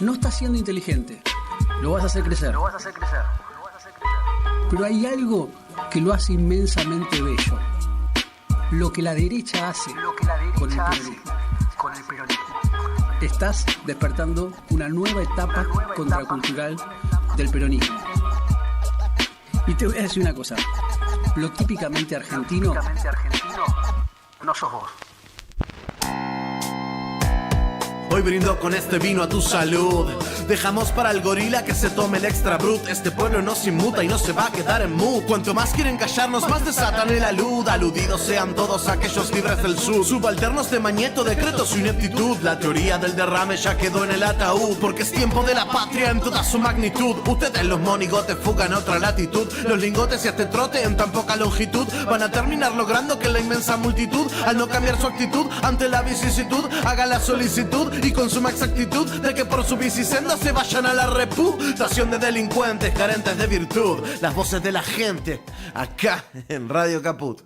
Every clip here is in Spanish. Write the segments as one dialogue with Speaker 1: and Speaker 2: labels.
Speaker 1: No estás siendo inteligente. Lo vas a hacer crecer. Pero hay algo que lo hace inmensamente bello. Lo que la derecha hace con el peronismo. Estás despertando una nueva etapa contracultural del peronismo. Y te voy a decir una cosa. Lo típicamente argentino no sos vos.
Speaker 2: Hoy brindo con este vino a tu salud. Dejamos para el gorila que se tome el extra brut. Este pueblo no se inmuta y no se va a quedar en mood. Cuanto más quieren callarnos, más desatan el alud. Aludidos sean todos aquellos libres del sur. Subalternos de Mañeto, decreto su ineptitud. La teoría del derrame ya quedó en el ataúd. Porque es tiempo de la patria en toda su magnitud. Ustedes los monigotes fugan a otra latitud. Los lingotes y este trote en tan poca longitud van a terminar logrando que la inmensa multitud, al no cambiar su actitud ante la vicisitud, haga la solicitud y consuma exactitud de que por su bicisenda se vayan a la reputación de delincuentes carentes de virtud. Las voces de la gente acá en Radio Caput.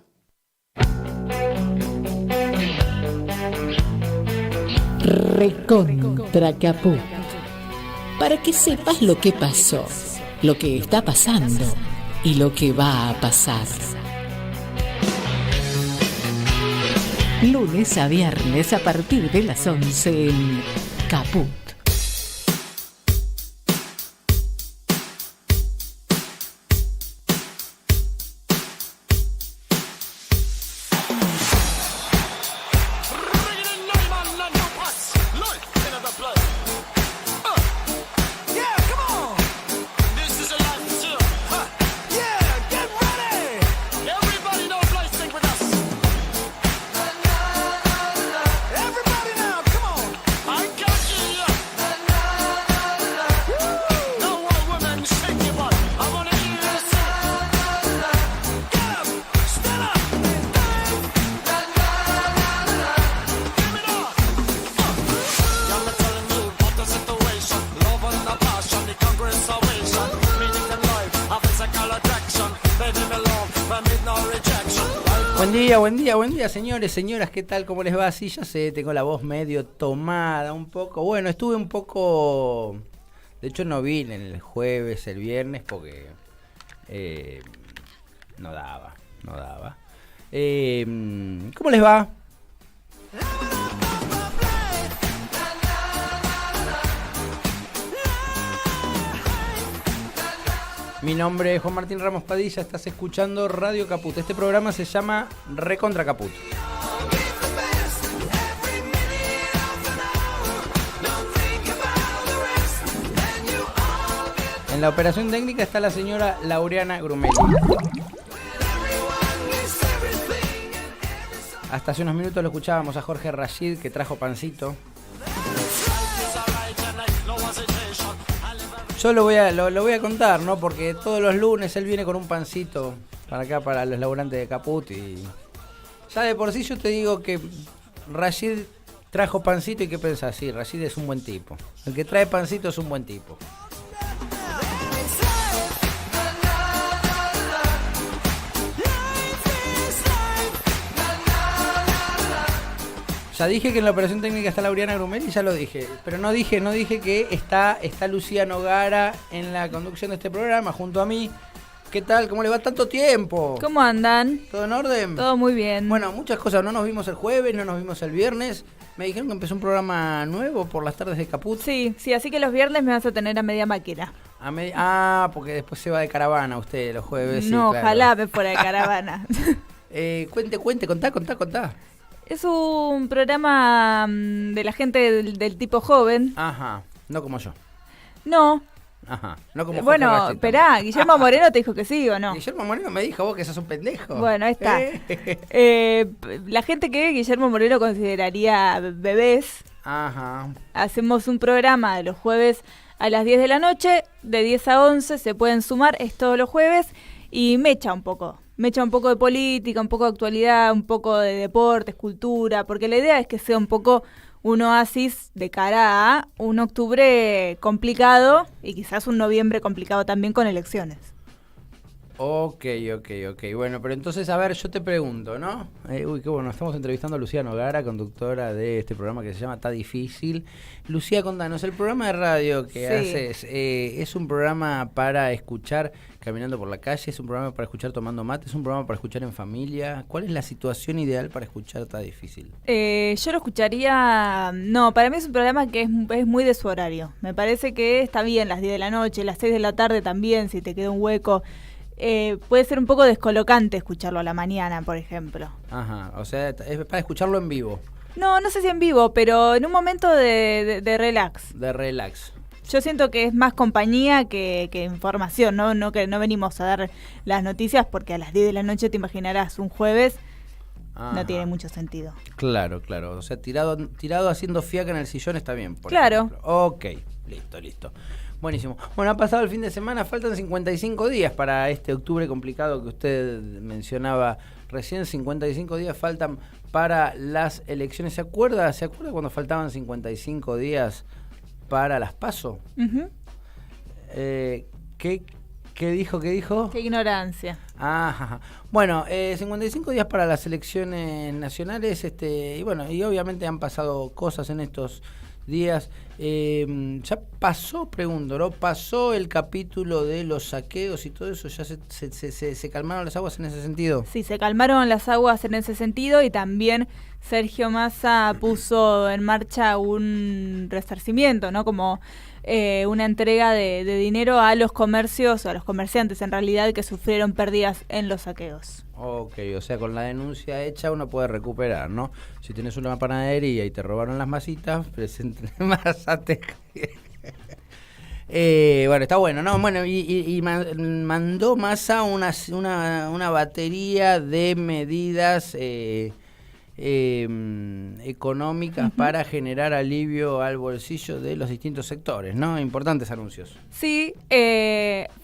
Speaker 3: Recontra Caput. Para que sepas lo que pasó, lo que está pasando y lo que va a pasar. Lunes a viernes a partir de las 11 en Caput.
Speaker 4: Buen día, señores, señoras, ¿qué tal? ¿Cómo les va? Sí, ya sé, tengo la voz medio tomada, un poco. Bueno, estuve un poco... De hecho, no vine el jueves, el viernes, porque no daba. ¿Cómo les va? Mi nombre es Juan Martín Ramos Padilla, estás escuchando Radio Caput. Este programa se llama Recontra Caput. En la operación técnica está la señora Laureana Grumelli. Hasta hace unos minutos lo escuchábamos a Jorge Rashid, que trajo pancito. Yo lo voy a contar, ¿no? Porque todos los lunes él viene con un pancito para acá, para los laburantes de Caput. Y ya de por sí yo te digo que Rashid trajo pancito. ¿Y qué pensás? Sí, Rashid es un buen tipo. El que trae pancito es un buen tipo. Ya dije que en la operación técnica está Laureana Grumelli, ya lo dije. Pero no dije que está Lucía Nogara en la conducción de este programa junto a mí. ¿Qué tal? ¿Cómo le va tanto tiempo?
Speaker 5: ¿Cómo andan?
Speaker 4: ¿Todo en orden?
Speaker 5: Todo muy bien.
Speaker 4: Bueno, muchas cosas. No nos vimos el jueves, no nos vimos el viernes. Me dijeron que empezó un programa nuevo por las tardes de Caput.
Speaker 5: Sí, así que los viernes me vas a tener a media máquina.
Speaker 4: Porque después se va de caravana usted los jueves.
Speaker 5: No,
Speaker 4: sí, claro.
Speaker 5: Ojalá me fuera de caravana.
Speaker 4: Cuente, contá.
Speaker 5: Es un programa de la gente del tipo joven.
Speaker 4: Ajá, no como yo.
Speaker 5: No.
Speaker 4: Ajá, no como
Speaker 5: Bueno,
Speaker 4: Jorge Rashid,
Speaker 5: esperá, Guillermo Moreno te dijo que sí o no.
Speaker 4: Guillermo Moreno me dijo vos que sos un pendejo.
Speaker 5: Bueno, ahí está. La gente que Guillermo Moreno consideraría bebés.
Speaker 4: Ajá.
Speaker 5: Hacemos un programa de los jueves a las 10 de la noche, de 10 a 11, se pueden sumar, es todos los jueves, y me echa un poco de política, un poco de actualidad, un poco de deportes, cultura, porque la idea es que sea un poco un oasis de cara a un octubre complicado y quizás un noviembre complicado también con elecciones.
Speaker 4: Ok. Bueno, pero entonces, a ver, yo te pregunto, ¿no? Uy, qué bueno, estamos entrevistando a Lucía Nogara, conductora de este programa que se llama Está Difícil. Lucía, contanos, el programa de radio que haces, ¿es un programa para escuchar caminando por la calle? ¿Es un programa para escuchar tomando mate? ¿Es un programa para escuchar en familia? ¿Cuál es la situación ideal para escuchar Está Difícil?
Speaker 5: Yo lo escucharía... No, para mí es un programa que es muy de su horario. Me parece que está bien las 10 de la noche, las 6 de la tarde también, si te queda un hueco. Puede ser un poco descolocante escucharlo a la mañana, por ejemplo.
Speaker 4: Ajá, o sea, es para escucharlo en vivo.
Speaker 5: No sé si en vivo, pero en un momento de relax.
Speaker 4: De relax.
Speaker 5: Yo siento que es más compañía que información, ¿no? Que no venimos a dar las noticias porque a las 10 de la noche te imaginarás un jueves. Ajá. No tiene mucho sentido.
Speaker 4: Claro. O sea, tirado haciendo fiaca en el sillón está bien.
Speaker 5: Claro.
Speaker 4: Ejemplo. Ok, listo. Buenísimo. Bueno, ha pasado el fin de semana, faltan 55 días para este octubre complicado que usted mencionaba recién. 55 días faltan para las elecciones. ¿Se acuerda cuando faltaban 55 días para las PASO?
Speaker 5: Uh-huh.
Speaker 4: ¿Qué dijo?
Speaker 5: Qué ignorancia.
Speaker 4: Ajá. Bueno, 55 días para las elecciones nacionales, y bueno, y obviamente han pasado cosas en estos días. Ya pasó, pregunto, ¿no? ¿Pasó el capítulo de los saqueos y todo eso? ¿Ya se calmaron las aguas en ese sentido?
Speaker 5: Sí, se calmaron las aguas en ese sentido y también Sergio Massa puso en marcha un resarcimiento, ¿no? Como una entrega de dinero a los comercios, a los comerciantes en realidad, que sufrieron pérdidas en los saqueos.
Speaker 4: Ok, o sea, con la denuncia hecha uno puede recuperar, ¿no? Si tienes una panadería y te robaron las masitas, presente masate. Bueno, está bueno, ¿no? Bueno, y mandó Massa una batería de medidas económicas para generar alivio al bolsillo de los distintos sectores, ¿no? Importantes anuncios.
Speaker 5: Sí,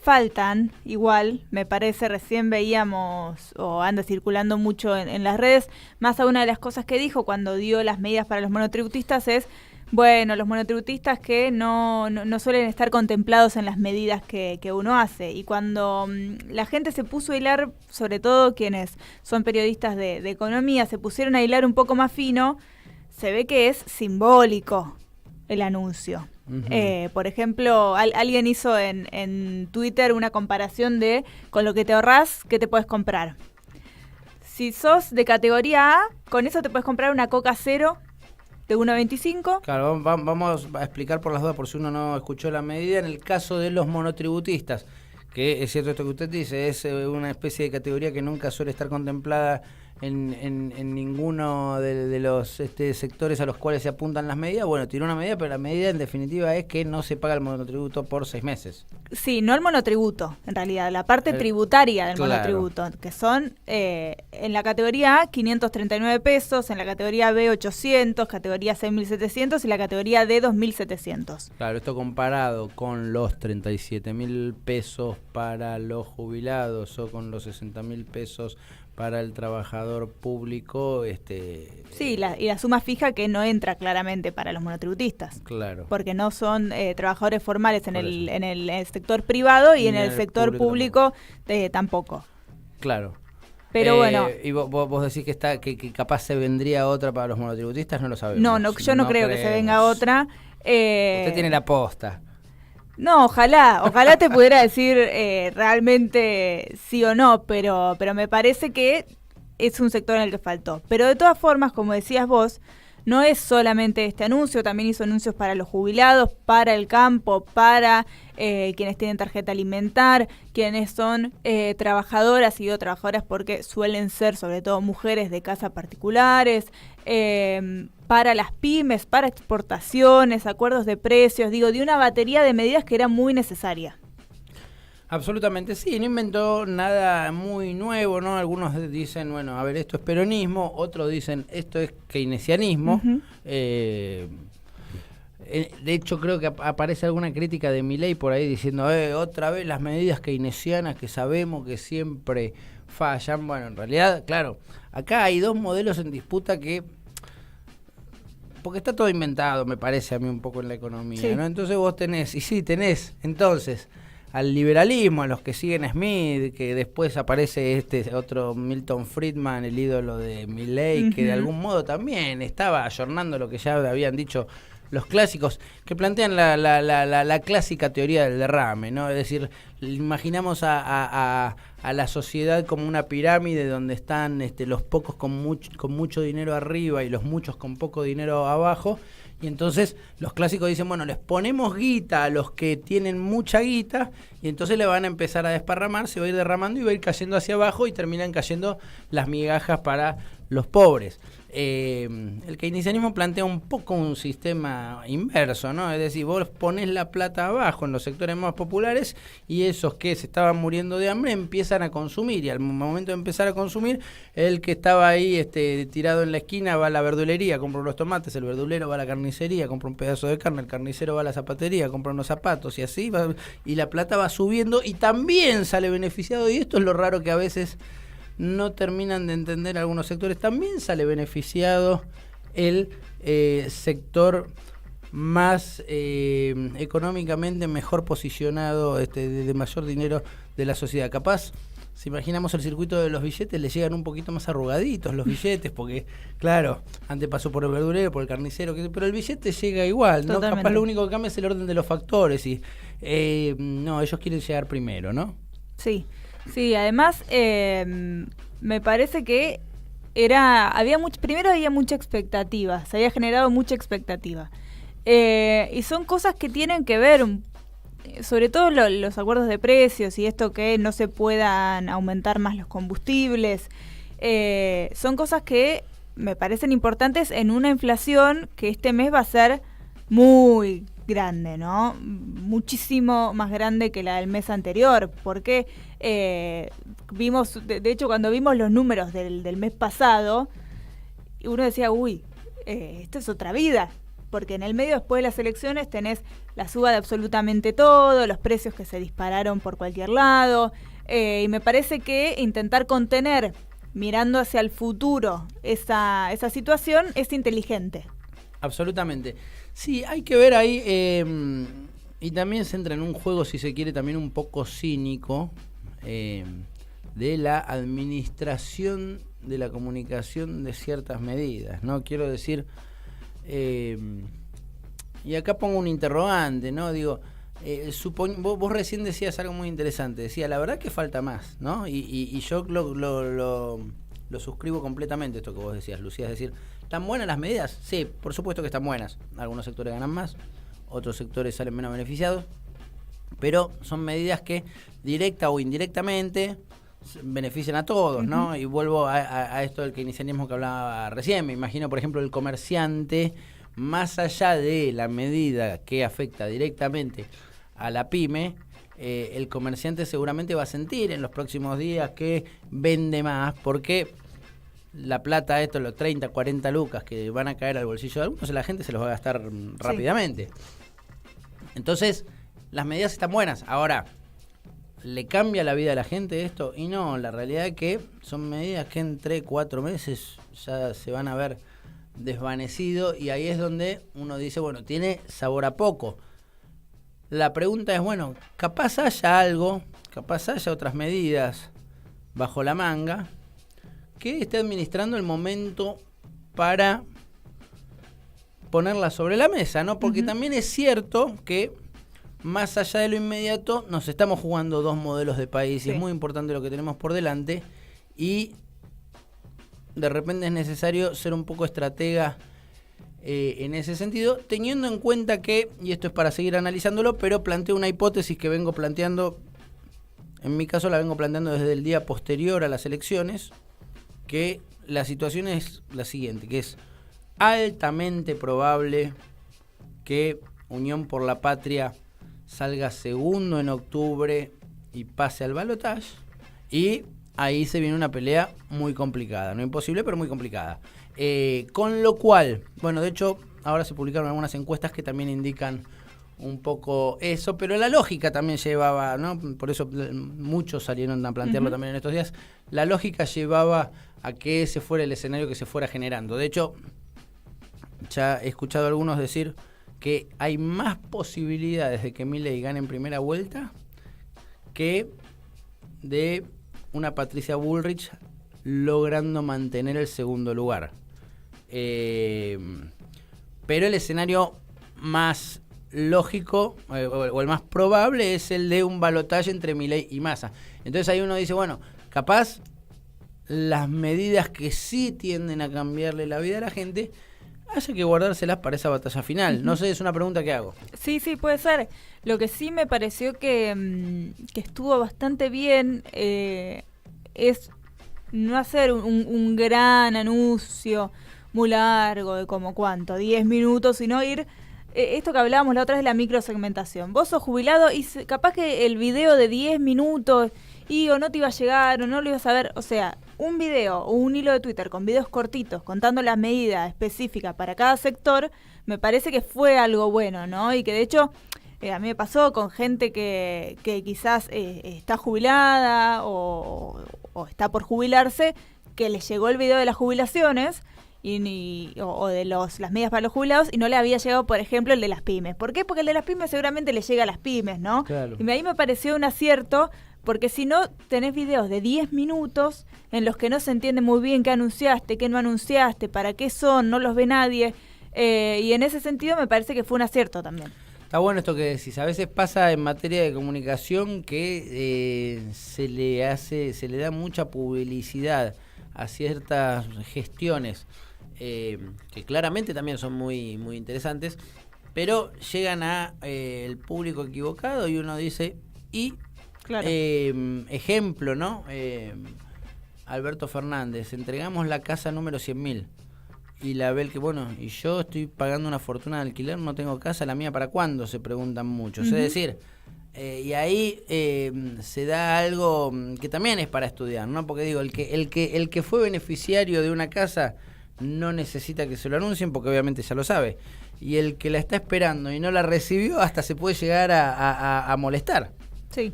Speaker 5: faltan igual, me parece, recién veíamos o anda circulando mucho en las redes. Massa, una de las cosas que dijo cuando dio las medidas para los monotributistas es: bueno, los monotributistas que no suelen estar contemplados en las medidas que uno hace. Y cuando la gente se puso a hilar, sobre todo quienes son periodistas de economía, se pusieron a hilar un poco más fino, se ve que es simbólico el anuncio. Uh-huh. Por ejemplo, alguien hizo en Twitter una comparación de con lo que te ahorrás, ¿qué te puedes comprar? Si sos de categoría A, con eso te puedes comprar una Coca Cero de 1.25.
Speaker 4: Claro, vamos a explicar por las dudas, por si uno no escuchó la medida. En el caso de los monotributistas, que es cierto esto que usted dice, es una especie de categoría que nunca suele estar contemplada en ninguno de los sectores a los cuales se apuntan las medidas. Bueno, tiró una medida, pero la medida en definitiva es que no se paga el monotributo por 6 meses.
Speaker 5: Sí, no el monotributo, en realidad, la parte tributaria del monotributo, que son en la categoría A 539 pesos, en la categoría B 800, categoría C 1.700 y la categoría D 2.700.
Speaker 4: Claro, esto comparado con los 37.000 pesos para los jubilados o con los 60.000 pesos para el trabajador público,
Speaker 5: sí, y la suma fija que no entra claramente para los monotributistas.
Speaker 4: Claro.
Speaker 5: Porque no son trabajadores formales en el sector privado y en el sector público tampoco.
Speaker 4: Claro.
Speaker 5: Pero bueno.
Speaker 4: ¿Y vos decís que capaz se vendría otra para los monotributistas? No lo sabemos.
Speaker 5: No, yo no creo que se venga otra.
Speaker 4: Usted tiene la posta.
Speaker 5: No, ojalá te pudiera decir realmente sí o no, pero me parece que es un sector en el que faltó. Pero de todas formas, como decías vos, no es solamente este anuncio, también hizo anuncios para los jubilados, para el campo, para quienes tienen tarjeta alimentar, quienes son trabajadoras y digo trabajadoras porque suelen ser sobre todo mujeres de casa particulares, para las pymes, para exportaciones, acuerdos de precios, de una batería de medidas que era muy necesaria.
Speaker 4: Absolutamente, sí, no inventó nada muy nuevo, ¿no? Algunos dicen, bueno, a ver, esto es peronismo, otros dicen, esto es keynesianismo. Uh-huh. De hecho, creo que aparece alguna crítica de Milei por ahí diciendo, otra vez las medidas keynesianas que sabemos que siempre fallan. Bueno, en realidad, claro, acá hay dos modelos en disputa porque está todo inventado, me parece a mí un poco en la economía, sí. ¿No? Entonces vos tenés, entonces, al liberalismo, a los que siguen a Smith, que después aparece este otro Milton Friedman, el ídolo de Milley, que de algún modo también estaba ayornando lo que ya habían dicho los clásicos, que plantean la clásica teoría del derrame, ¿no? Es decir, imaginamos a la sociedad como una pirámide donde están los pocos con mucho dinero arriba y los muchos con poco dinero abajo, y entonces los clásicos dicen, bueno, les ponemos guita a los que tienen mucha guita, y entonces le van a empezar a desparramar, se va a ir derramando y va a ir cayendo hacia abajo y terminan cayendo las migajas para los pobres. El keynesianismo plantea un poco un sistema inverso, ¿no? Es decir, vos ponés la plata abajo en los sectores más populares y esos que se estaban muriendo de hambre empiezan a consumir, y al momento de empezar a consumir, el que estaba ahí tirado en la esquina va a la verdulería, compra unos tomates, el verdulero va a la carnicería, compra un pedazo de carne, el carnicero va a la zapatería, compra unos zapatos, y así va, y la plata va subiendo y también sale beneficiado, y esto es lo raro que a veces no terminan de entender algunos sectores. También sale beneficiado el sector más económicamente mejor posicionado, de mayor dinero de la sociedad. Capaz, si imaginamos el circuito de los billetes, le llegan un poquito más arrugaditos los billetes, porque, claro, antes pasó por el verdulero, por el carnicero, pero el billete llega igual, ¿no? Totalmente. Capaz lo único que cambia es el orden de los factores, y no, ellos quieren llegar primero, ¿no?
Speaker 5: Sí. Sí, además me parece que primero había mucha expectativa, se había generado mucha expectativa, y son cosas que tienen que ver, sobre todo los acuerdos de precios y esto que no se puedan aumentar más los combustibles, son cosas que me parecen importantes en una inflación que este mes va a ser muy grande, ¿no? Muchísimo más grande que la del mes anterior, porque vimos, de hecho, cuando vimos los números del mes pasado, uno decía, uy, esto es otra vida, porque en el medio, después de las elecciones, tenés la suba de absolutamente todo, los precios que se dispararon por cualquier lado, y me parece que intentar contener, mirando hacia el futuro, esa situación es inteligente.
Speaker 4: Absolutamente. Sí, hay que ver ahí, y también se entra en un juego, si se quiere, también un poco cínico, de la administración de la comunicación de ciertas medidas, ¿no? Quiero decir, y acá pongo un interrogante, ¿no? Digo, vos recién decías algo muy interesante, decía, la verdad que falta más, ¿no? Y yo lo suscribo completamente, esto que vos decías, Lucía, es decir, ¿están buenas las medidas? Sí, por supuesto que están buenas. Algunos sectores ganan más, otros sectores salen menos beneficiados, pero son medidas que directa o indirectamente benefician a todos, ¿no? Y vuelvo a esto del keynesianismo que hablaba recién. Me imagino, por ejemplo, el comerciante, más allá de la medida que afecta directamente a la pyme, el comerciante seguramente va a sentir en los próximos días que vende más, porque la plata, los 30, 40 lucas que van a caer al bolsillo de algunos, la gente se los va a gastar rápidamente. Entonces, las medidas están buenas. Ahora, ¿le cambia la vida a la gente esto? Y no, la realidad es que son medidas que en 3, 4 meses ya se van a ver desvanecido, y ahí es donde uno dice, bueno, tiene sabor a poco. La pregunta es, bueno, capaz haya algo, capaz haya otras medidas bajo la manga que esté administrando el momento para ponerla sobre la mesa, ¿no? Porque también es cierto que más allá de lo inmediato nos estamos jugando dos modelos de país, y es muy importante lo que tenemos por delante, y de repente es necesario ser un poco estratega en ese sentido, teniendo en cuenta que, y esto es para seguir analizándolo, pero planteo una hipótesis que vengo planteando, en mi caso la vengo planteando desde el día posterior a las elecciones, que la situación es la siguiente, que es altamente probable que Unión por la Patria salga segundo en octubre y pase al balotaje, y ahí se viene una pelea muy complicada, no imposible, pero muy complicada. Con lo cual, bueno, de hecho, ahora se publicaron algunas encuestas que también indican un poco eso, pero la lógica también llevaba, ¿no? Por eso muchos salieron a plantearlo también en estos días, la lógica llevaba a que ese fuera el escenario que se fuera generando. De hecho, ya he escuchado a algunos decir que hay más posibilidades de que Milei gane en primera vuelta que de una Patricia Bullrich logrando mantener el segundo lugar. Pero el escenario más lógico o el más probable es el de un balotaje entre Milei y Massa. Entonces ahí uno dice, bueno, capaz las medidas que sí tienden a cambiarle la vida a la gente haya que guardárselas para esa batalla final. No sé, es una pregunta que hago.
Speaker 5: Sí, puede ser. Lo que sí me pareció que estuvo bastante bien es no hacer un gran anuncio muy largo de como cuánto, 10 minutos, sino ir, esto que hablábamos la otra vez de la microsegmentación. Vos sos jubilado y capaz que el video de 10 minutos o no te iba a llegar o no lo ibas a ver, o sea, un video o un hilo de Twitter con videos cortitos contando las medidas específicas para cada sector, me parece que fue algo bueno, ¿no? Y que de hecho a mí me pasó con gente que quizás está jubilada o está por jubilarse, que le llegó el video de las jubilaciones o de las medidas para los jubilados y no le había llegado, por ejemplo, el de las pymes. ¿Por qué? Porque el de las pymes seguramente le llega a las pymes, ¿no?
Speaker 4: Claro.
Speaker 5: Y ahí me pareció un acierto, porque si no, tenés videos de 10 minutos en los que no se entiende muy bien qué anunciaste, qué no anunciaste, para qué son, no los ve nadie. Y en ese sentido me parece que fue un acierto también.
Speaker 4: Está bueno esto que decís. A veces pasa en materia de comunicación que se le da mucha publicidad a ciertas gestiones que claramente también son muy, muy interesantes, pero llegan a el público equivocado y uno dice,
Speaker 5: Claro.
Speaker 4: Ejemplo, ¿no? Alberto Fernández, entregamos la casa número 100.000 y la ve el que, bueno, y yo estoy pagando una fortuna de alquiler, no tengo casa, ¿la mía para cuándo? Se preguntan muchos. Es decir, y ahí se da algo que también es para estudiar, ¿no? Porque digo, el que fue beneficiario de una casa no necesita que se lo anuncien porque obviamente ya lo sabe. Y el que la está esperando y no la recibió hasta se puede llegar a molestar.
Speaker 5: Sí,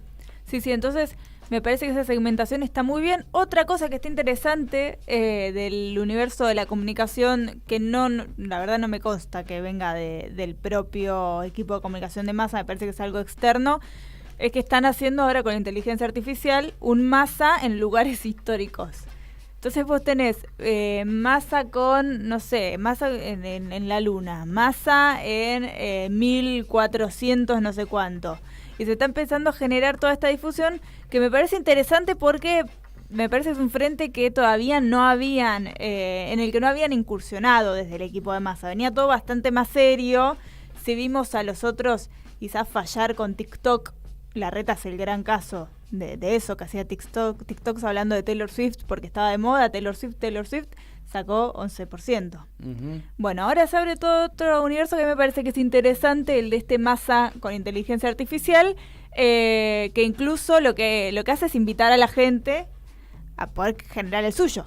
Speaker 5: entonces me parece que esa segmentación está muy bien. Otra cosa que está interesante del universo de la comunicación, que la verdad no me consta que venga del propio equipo de comunicación de Massa, me parece que es algo externo, es que están haciendo ahora con inteligencia artificial un Massa en lugares históricos. Entonces vos tenés Massa con, no sé, Massa en la Luna, Massa en 1400 no sé cuánto. Y se está empezando a generar toda esta difusión que me parece interesante porque me parece que es un frente que todavía no habían, en el que no habían incursionado desde el equipo de Massa. Venía todo bastante más serio. Si vimos a los otros quizás fallar con TikTok, Larreta es el gran caso de eso, que hacía TikToks hablando de Taylor Swift porque estaba de moda, Taylor Swift sacó 11%. Bueno, ahora se abre todo otro universo que me parece que es interesante, el de este Massa con inteligencia artificial, que incluso lo que hace es invitar a la gente a poder generar el suyo.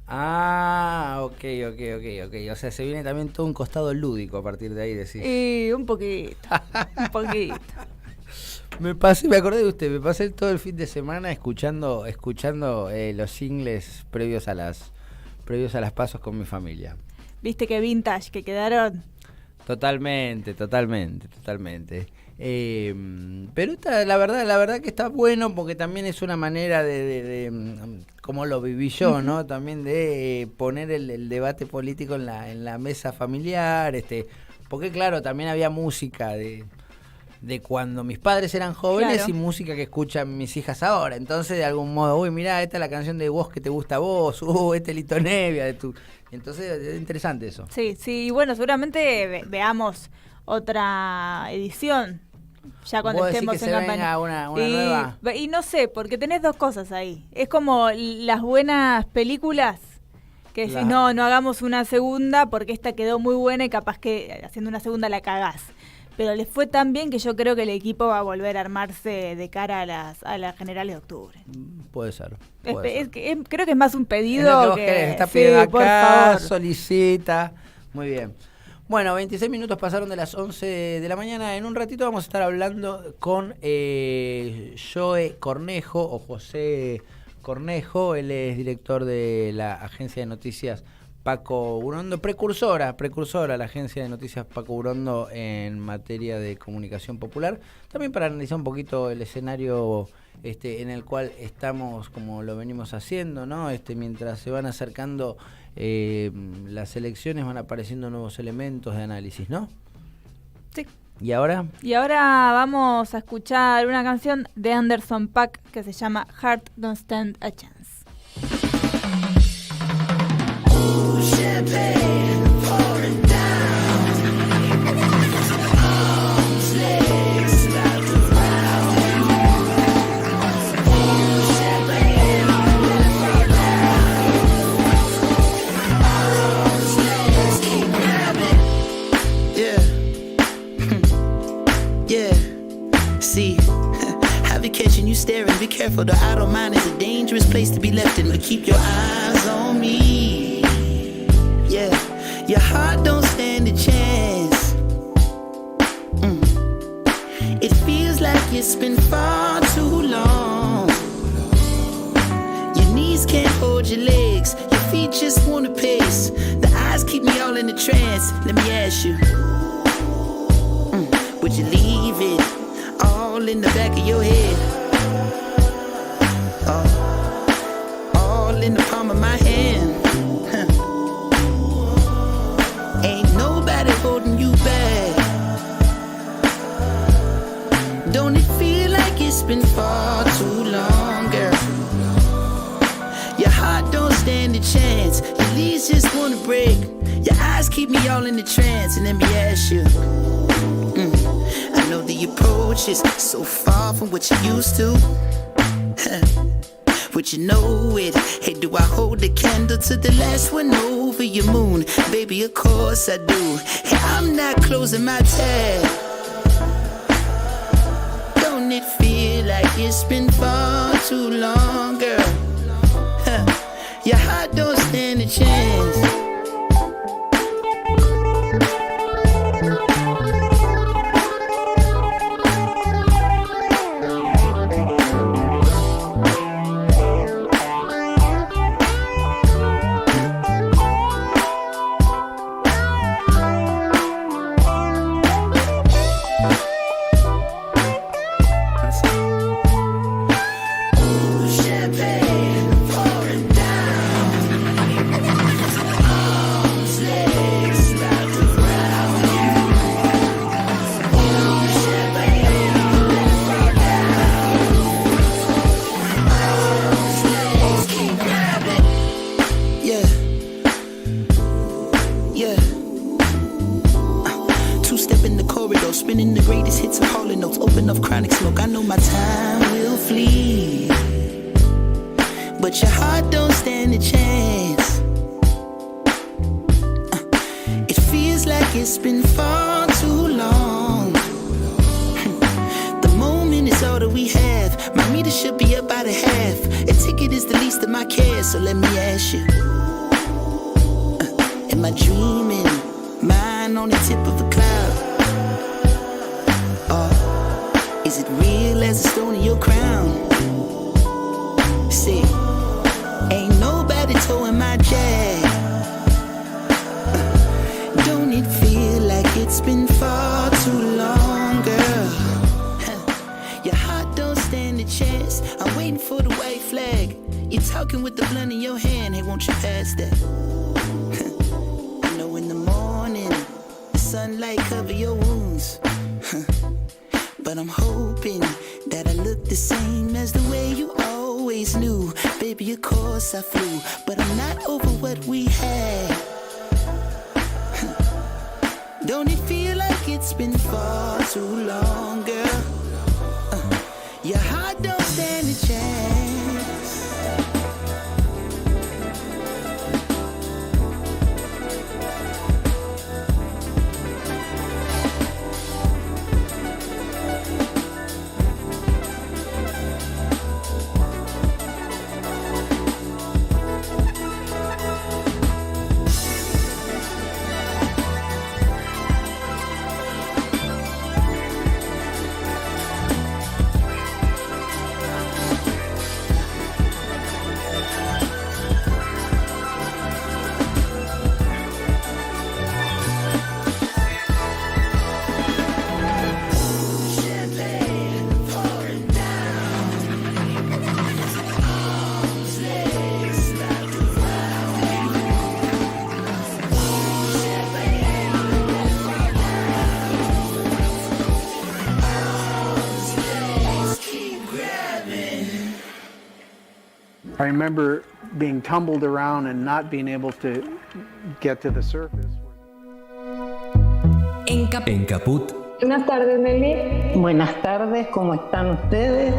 Speaker 4: Ah, ok. O sea, se viene también todo un costado lúdico a partir de ahí, decís.
Speaker 5: Y un poquito.
Speaker 4: Me acordé de usted, me pasé todo el fin de semana escuchando los singles previos a las pasos con mi familia.
Speaker 5: ¿Viste qué vintage que quedaron?
Speaker 4: Totalmente. Pero la verdad que está bueno porque también es una manera de como lo viví yo, ¿no? También de poner el debate político en la mesa familiar, porque claro, también había música de cuando mis padres eran jóvenes, claro, y música que escuchan mis hijas ahora. Entonces, de algún modo, mirá, esta es la canción de vos que te gusta a vos, este Lito Nevia de tu. Entonces, es interesante eso.
Speaker 5: Sí, y bueno, seguramente veamos otra edición ya cuando estemos en campaña.
Speaker 4: Una nueva.
Speaker 5: Y no sé, porque tenés dos cosas ahí. Es como las buenas películas que decís, no hagamos una segunda porque esta quedó muy buena y capaz que haciendo una segunda la cagás. Pero les fue tan bien que yo creo que el equipo va a volver a armarse de cara a las generales de octubre.
Speaker 4: Puede ser.
Speaker 5: Creo que es más un pedido
Speaker 4: que está pidiendo acá, por favor. Solicita. Muy bien. Bueno, 26 minutos pasaron de las 11 de la mañana. En un ratito vamos a estar hablando con Joe Cornejo o José Cornejo. Él es director de la agencia de noticias Paco Urondo, precursora, la agencia de noticias Paco Urondo en materia de comunicación popular, también para analizar un poquito el escenario en el cual estamos, como lo venimos haciendo, ¿no? Mientras se van acercando las elecciones, van apareciendo nuevos elementos de análisis, ¿no?
Speaker 5: Sí.
Speaker 4: ¿Y ahora?
Speaker 5: Y ahora vamos a escuchar una canción de Anderson .Paak que se llama Heart Don't Stand a Chance.
Speaker 6: Champagne pouring down, arms, legs wrapped around. Champagne pouring down, arms, legs keep grabbing. Yeah, see, I be catching you staring. Be careful, the idle mind is a dangerous place to be left in. But keep your eyes on me. Yeah, your heart don't stand a chance. It feels like it's been far too long. Your knees can't hold your legs, your feet just wanna pace. The eyes keep me all in a trance. Let me ask you, would you leave it all in the back of your head? All in the palm of my hand. Ain't nobody holding you back. Don't it feel like it's been far too long, girl? Your heart don't stand a chance. Your leaves just wanna break. Your eyes keep me all in the trance. And let me ask you, I know the approach is so far from what you used to. Would you know it? Hey, do I hold the candle to the last one over your moon? Baby, of course I do. Hey, I'm not closing my tab. Don't it feel like it's been far too long, girl? Your heart don't stand a chance.
Speaker 7: I remember being tumbled around and not being able to get to the surface.
Speaker 8: En Caput.
Speaker 9: Buenas tardes, Nelly.
Speaker 10: Buenas tardes, ¿cómo están ustedes?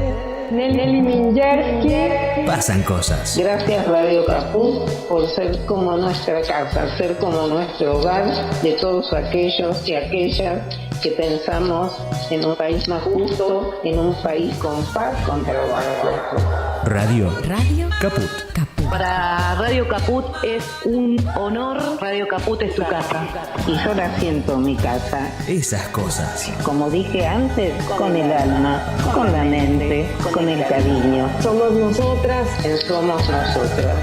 Speaker 9: Nelly Minyersky.
Speaker 8: Pasan cosas.
Speaker 10: Gracias Radio Caput por ser como nuestra casa, ser como nuestro hogar de todos aquellos y aquellas que pensamos en un país más justo, en un país con paz contra los barcos.
Speaker 8: Radio Caput.
Speaker 11: Para Radio Caput es un honor. Radio Caput es tu casa.
Speaker 10: Y yo la siento en mi casa.
Speaker 8: Esas cosas.
Speaker 10: Como dije antes, con el alma, con la mente, con el cariño.
Speaker 9: Somos nosotras.
Speaker 10: Somos nosotras.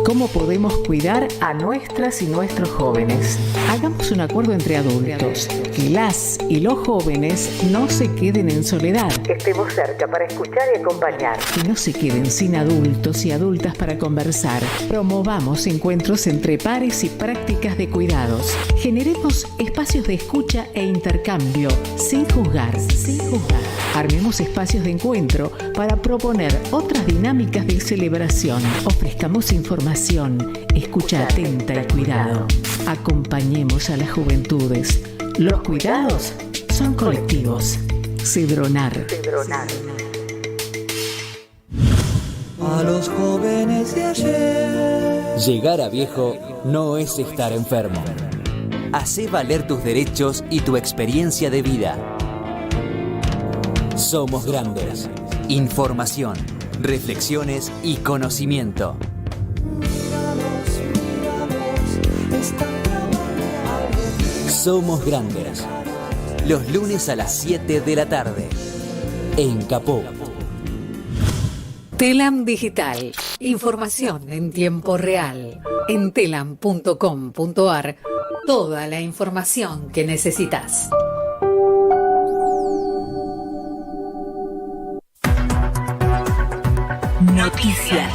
Speaker 3: ¿Cómo podemos cuidar a nuestras y nuestros jóvenes? Hagamos un acuerdo entre adultos, que las y los jóvenes no se queden en soledad.
Speaker 12: Estemos cerca para escuchar y acompañar.
Speaker 3: Que no se queden sin adultos y adultas para conversar. Promovamos encuentros entre pares y prácticas de cuidados. Generemos espacios de escucha e intercambio, sin juzgar. Armemos espacios de encuentro para proponer otras dinámicas de celebración. Ofrezcamos información, escucha atenta y cuidado. Acompañemos a las juventudes. Los cuidados son colectivos. Cedronar.
Speaker 13: A los jóvenes de ayer.
Speaker 8: Llegar a viejo no es estar enfermo. Hacé valer tus derechos y tu experiencia de vida. Somos grandes. Información, reflexiones y conocimiento. Somos grandes. Los lunes a las 7 de la tarde. En Capó.
Speaker 14: Telam Digital. Información en tiempo real. En telam.com.ar. Toda la información que necesitas.
Speaker 15: Noticias.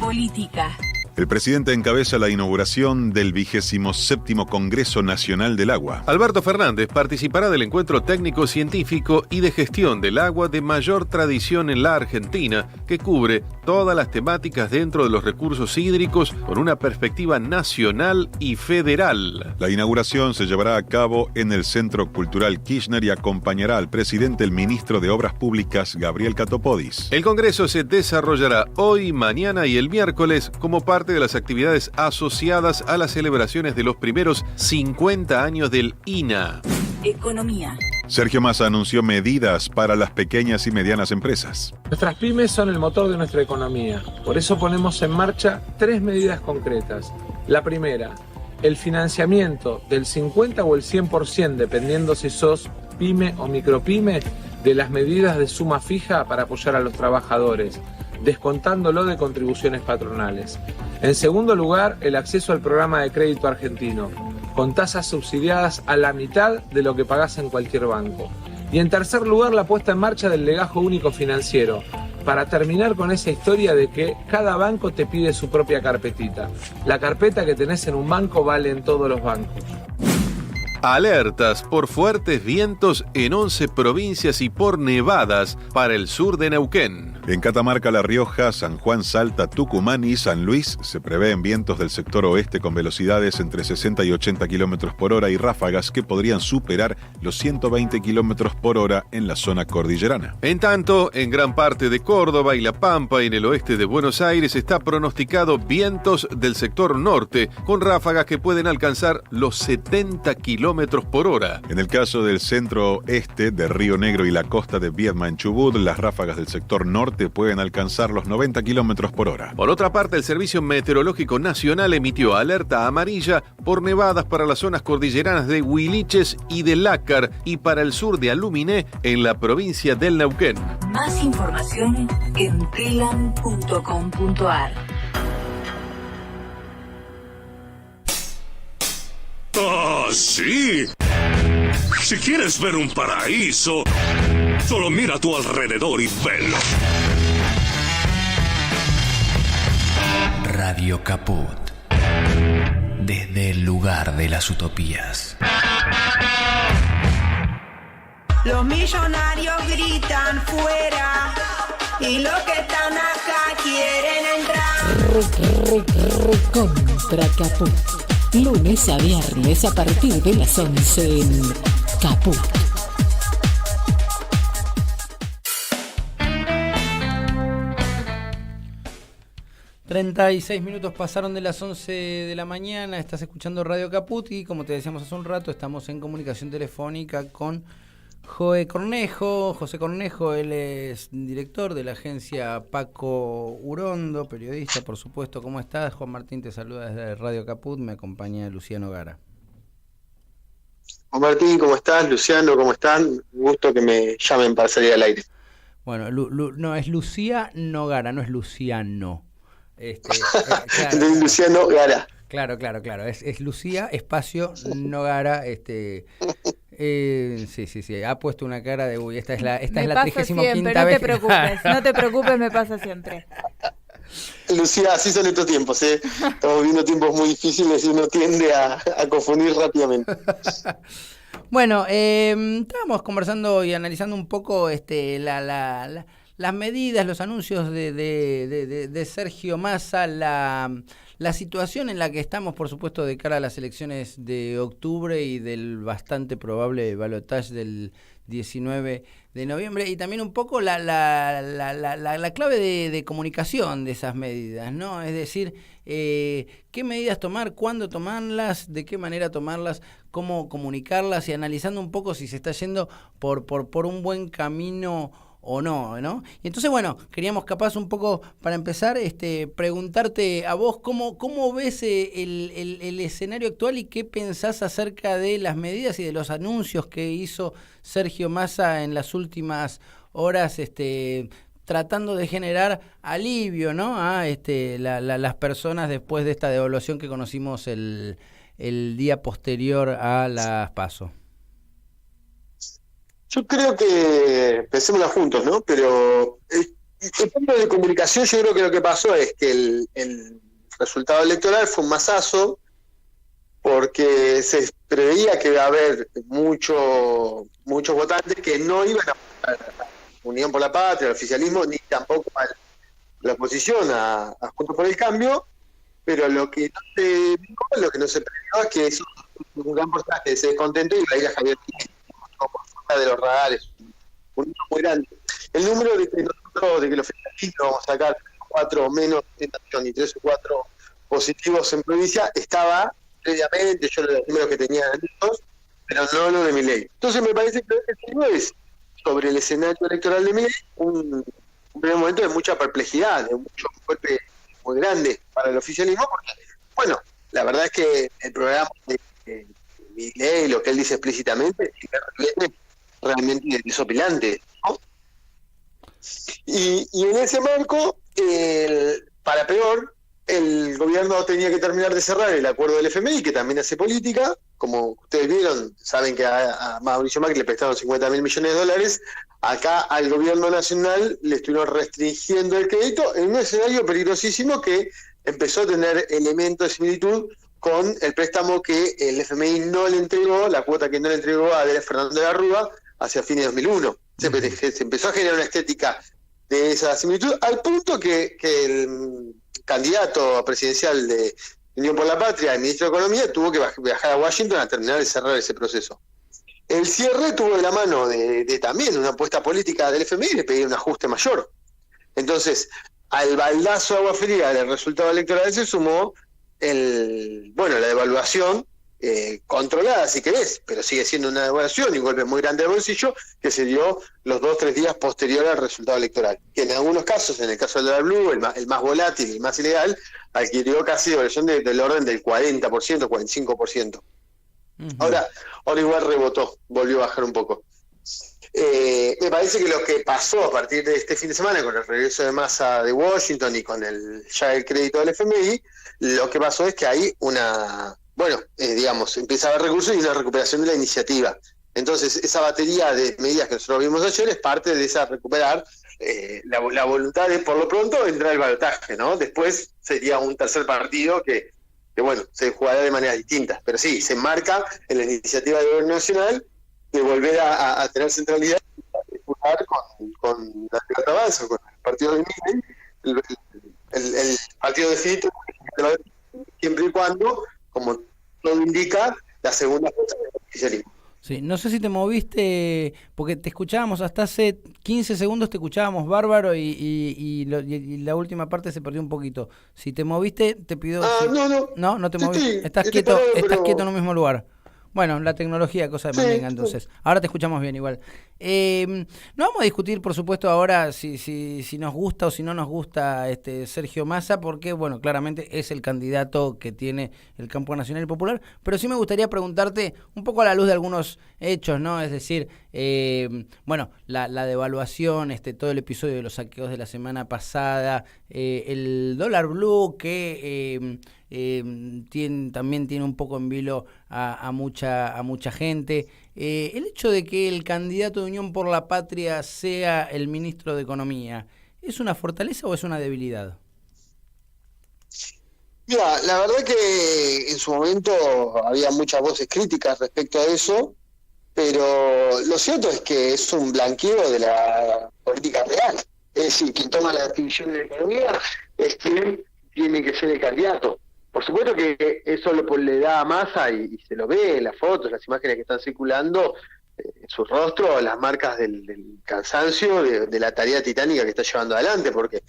Speaker 15: Política.
Speaker 16: El presidente encabeza la inauguración del 27º Congreso Nacional del Agua.
Speaker 17: Alberto Fernández participará del encuentro técnico, científico y de gestión del agua de mayor tradición en la Argentina, que cubre todas las temáticas dentro de los recursos hídricos con una perspectiva nacional y federal.
Speaker 16: La inauguración se llevará a cabo en el Centro Cultural Kirchner y acompañará al presidente el ministro de Obras Públicas, Gabriel Catopodis.
Speaker 17: El Congreso se desarrollará hoy, mañana y el miércoles como parte de las actividades asociadas a las celebraciones de los primeros 50 años del INA.
Speaker 15: Economía.
Speaker 16: Sergio Massa anunció medidas para las pequeñas y medianas empresas.
Speaker 18: Nuestras pymes son el motor de nuestra economía. Por eso ponemos en marcha 3 medidas concretas. La primera, el financiamiento del 50 o el 100%, dependiendo si sos pyme o micropyme, de las medidas de suma fija para apoyar a los trabajadores, descontándolo de contribuciones patronales. En segundo lugar, el acceso al programa de crédito argentino, con tasas subsidiadas a la mitad de lo que pagás en cualquier banco. Y en tercer lugar, la puesta en marcha del legajo único financiero, para terminar con esa historia de que cada banco te pide su propia carpetita. La carpeta que tenés en un banco vale en todos los bancos.
Speaker 17: Alertas por fuertes vientos en 11 provincias y por nevadas para el sur de Neuquén.
Speaker 16: En Catamarca, La Rioja, San Juan, Salta, Tucumán y San Luis se prevén vientos del sector oeste con velocidades entre 60 y 80 km por hora y ráfagas que podrían superar los 120 km por hora en la zona cordillerana.
Speaker 17: En tanto, en gran parte de Córdoba y La Pampa y en el oeste de Buenos Aires está pronosticado vientos del sector norte con ráfagas que pueden alcanzar los 70 km por hora.
Speaker 16: En el caso del centro este de Río Negro y la costa de Viedma en Chubut, las ráfagas del sector norte pueden alcanzar los 90 km por hora.
Speaker 17: Por otra parte, el Servicio Meteorológico Nacional emitió alerta amarilla por nevadas para las zonas cordilleranas de Huiliches y de Lácar y para el sur de Aluminé en la provincia del Neuquén.
Speaker 15: Más información en telam.com.ar.
Speaker 19: ¡Ah, sí! Si quieres ver un paraíso, solo mira a tu alrededor y velo.
Speaker 8: Radio Caput. Desde el lugar de las utopías.
Speaker 6: Los millonarios gritan fuera y los que están acá quieren entrar.
Speaker 3: Contra Caput. Lunes a viernes a partir de las 11 en Caput.
Speaker 4: ...36 pasaron de las 11 de la mañana... ...estás escuchando Radio Caput... ...y como te decíamos hace un rato... ...estamos en comunicación telefónica con... José Cornejo, él es director de la agencia Paco Urondo... ...periodista, por supuesto. ¿Cómo estás? Juan Martín te saluda desde Radio Caput... ...me acompaña Luciano Gara.
Speaker 20: Juan Martín, ¿cómo estás? Luciano, ¿cómo están? Un gusto que me llamen para salir al aire.
Speaker 4: Bueno, no, es Lucía Nogara, no es Luciano.
Speaker 20: Claro, Luciano Gara.
Speaker 4: Claro. Es Lucía espacio Nogara. Sí. Ha puesto una cara de uy, esta es la 35ª vez.
Speaker 5: No te preocupes, me pasa siempre.
Speaker 20: Lucía, así son estos tiempos, ¿eh? Estamos viviendo tiempos muy difíciles y uno tiende a confundir rápidamente.
Speaker 4: Bueno, estábamos conversando y analizando un poco las medidas, los anuncios de Sergio Massa, la situación en la que estamos, por supuesto, de cara a las elecciones de octubre y del bastante probable balotaje del 19 de noviembre, y también un poco la clave de comunicación de esas medidas, ¿no? Es decir, qué medidas tomar, cuándo tomarlas, de qué manera tomarlas, cómo comunicarlas, y analizando un poco si se está yendo por un buen camino o no, ¿no? Y entonces, bueno, queríamos capaz un poco, para empezar, preguntarte a vos cómo ves el escenario actual y qué pensás acerca de las medidas y de los anuncios que hizo Sergio Massa en las últimas horas, tratando de generar alivio, ¿no? A las personas después de esta devaluación que conocimos el día posterior a las PASO.
Speaker 20: Yo creo que pensémosla juntos, ¿no? Pero el punto de comunicación, yo creo que lo que pasó es que el resultado electoral fue un masazo, porque se preveía que iba a haber muchos votantes que no iban a votar a Unión por la Patria, al oficialismo, ni tampoco a la oposición, a Juntos por el Cambio, pero lo que no se previó es que eso, un gran porcentaje de ese descontento iba a ir a Javier Milei de los radares, un número muy grande. El número de que los oficialistas vamos a sacar 4 o menos y 3 o 4 positivos en provincia estaba previamente, yo los números que tenía listos, pero no lo de Milei. Entonces me parece que no es sobre el escenario electoral de Milei un primer momento de mucha perplejidad, de mucho golpe muy grande para el oficialismo, porque, bueno, la verdad es que el programa de Milei, lo que él dice explícitamente, es realmente desopilante, ¿no? Y en ese marco, para peor, el gobierno tenía que terminar de cerrar el acuerdo del FMI, que también hace política. Como ustedes vieron, saben que a Mauricio Macri le prestaron $50.000 millones. Acá al gobierno nacional le estuvieron restringiendo el crédito en un escenario peligrosísimo que empezó a tener elementos de similitud con el préstamo que el FMI no le entregó, la cuota que no le entregó a Fernando de la Rúa hacia fines de 2001. Se empezó a generar una estética de esa similitud, al punto que el candidato presidencial de Unión por la Patria, el ministro de Economía, tuvo que viajar a Washington a terminar de cerrar ese proceso. El cierre tuvo de la mano de también una apuesta política del FMI de pedir un ajuste mayor. Entonces, al baldazo de agua fría del resultado electoral se sumó la devaluación controlada, si querés, pero sigue siendo una devaluación y un golpe muy grande al bolsillo que se dio los 2-3 días posteriores al resultado electoral. Que en algunos casos, en el caso del dólar blue, el más volátil y el más ilegal, adquirió casi devaluación del orden del 40%, 45%. Ahora igual rebotó, volvió a bajar un poco. Me parece que lo que pasó a partir de este fin de semana con el regreso de Massa de Washington y con el crédito del FMI, lo que pasó es que hay empieza a haber recursos y una recuperación de la iniciativa. Entonces, esa batería de medidas que nosotros vimos ayer es parte de esa recuperar la voluntad de, por lo pronto, entrar al balotaje, ¿no? Después sería un tercer partido que se jugará de manera distinta. Pero sí, se enmarca en la iniciativa del gobierno nacional de volver a tener centralidad y disputar con la Libertad Avanza, con el partido de Milei, el partido de Fito, siempre y cuando, como todo indica, la segunda fuerza del oficialismo.
Speaker 4: Sí, no sé si te moviste, porque te escuchábamos hasta hace 15 segundos, te escuchábamos bárbaro y la última parte se perdió un poquito. Si te moviste, te pido... No te moviste. Estás quieto en un mismo lugar. Bueno, la tecnología, cosa de mandenga, entonces. Ahora te escuchamos bien igual. No vamos a discutir, por supuesto, ahora si nos gusta o si no nos gusta Sergio Massa, porque, bueno, claramente es el candidato que tiene el campo nacional y popular, pero sí me gustaría preguntarte un poco a la luz de algunos hechos, ¿no? Es decir, bueno, la devaluación, todo el episodio de los saqueos de la semana pasada, el dólar blue que... también tiene un poco en vilo a mucha gente. El hecho de que el candidato de Unión por la Patria sea el ministro de Economía, ¿es una fortaleza o es una debilidad?
Speaker 20: Mira, la verdad que en su momento había muchas voces críticas respecto a eso, pero lo cierto es que es un blanqueo de la política real. Es decir, quien toma la definición de la economía es quien tiene que ser el candidato. Por supuesto que eso le da a Massa y se lo ve en las fotos, las imágenes que están circulando, en su rostro, las marcas del cansancio, de la tarea titánica que está llevando adelante, porque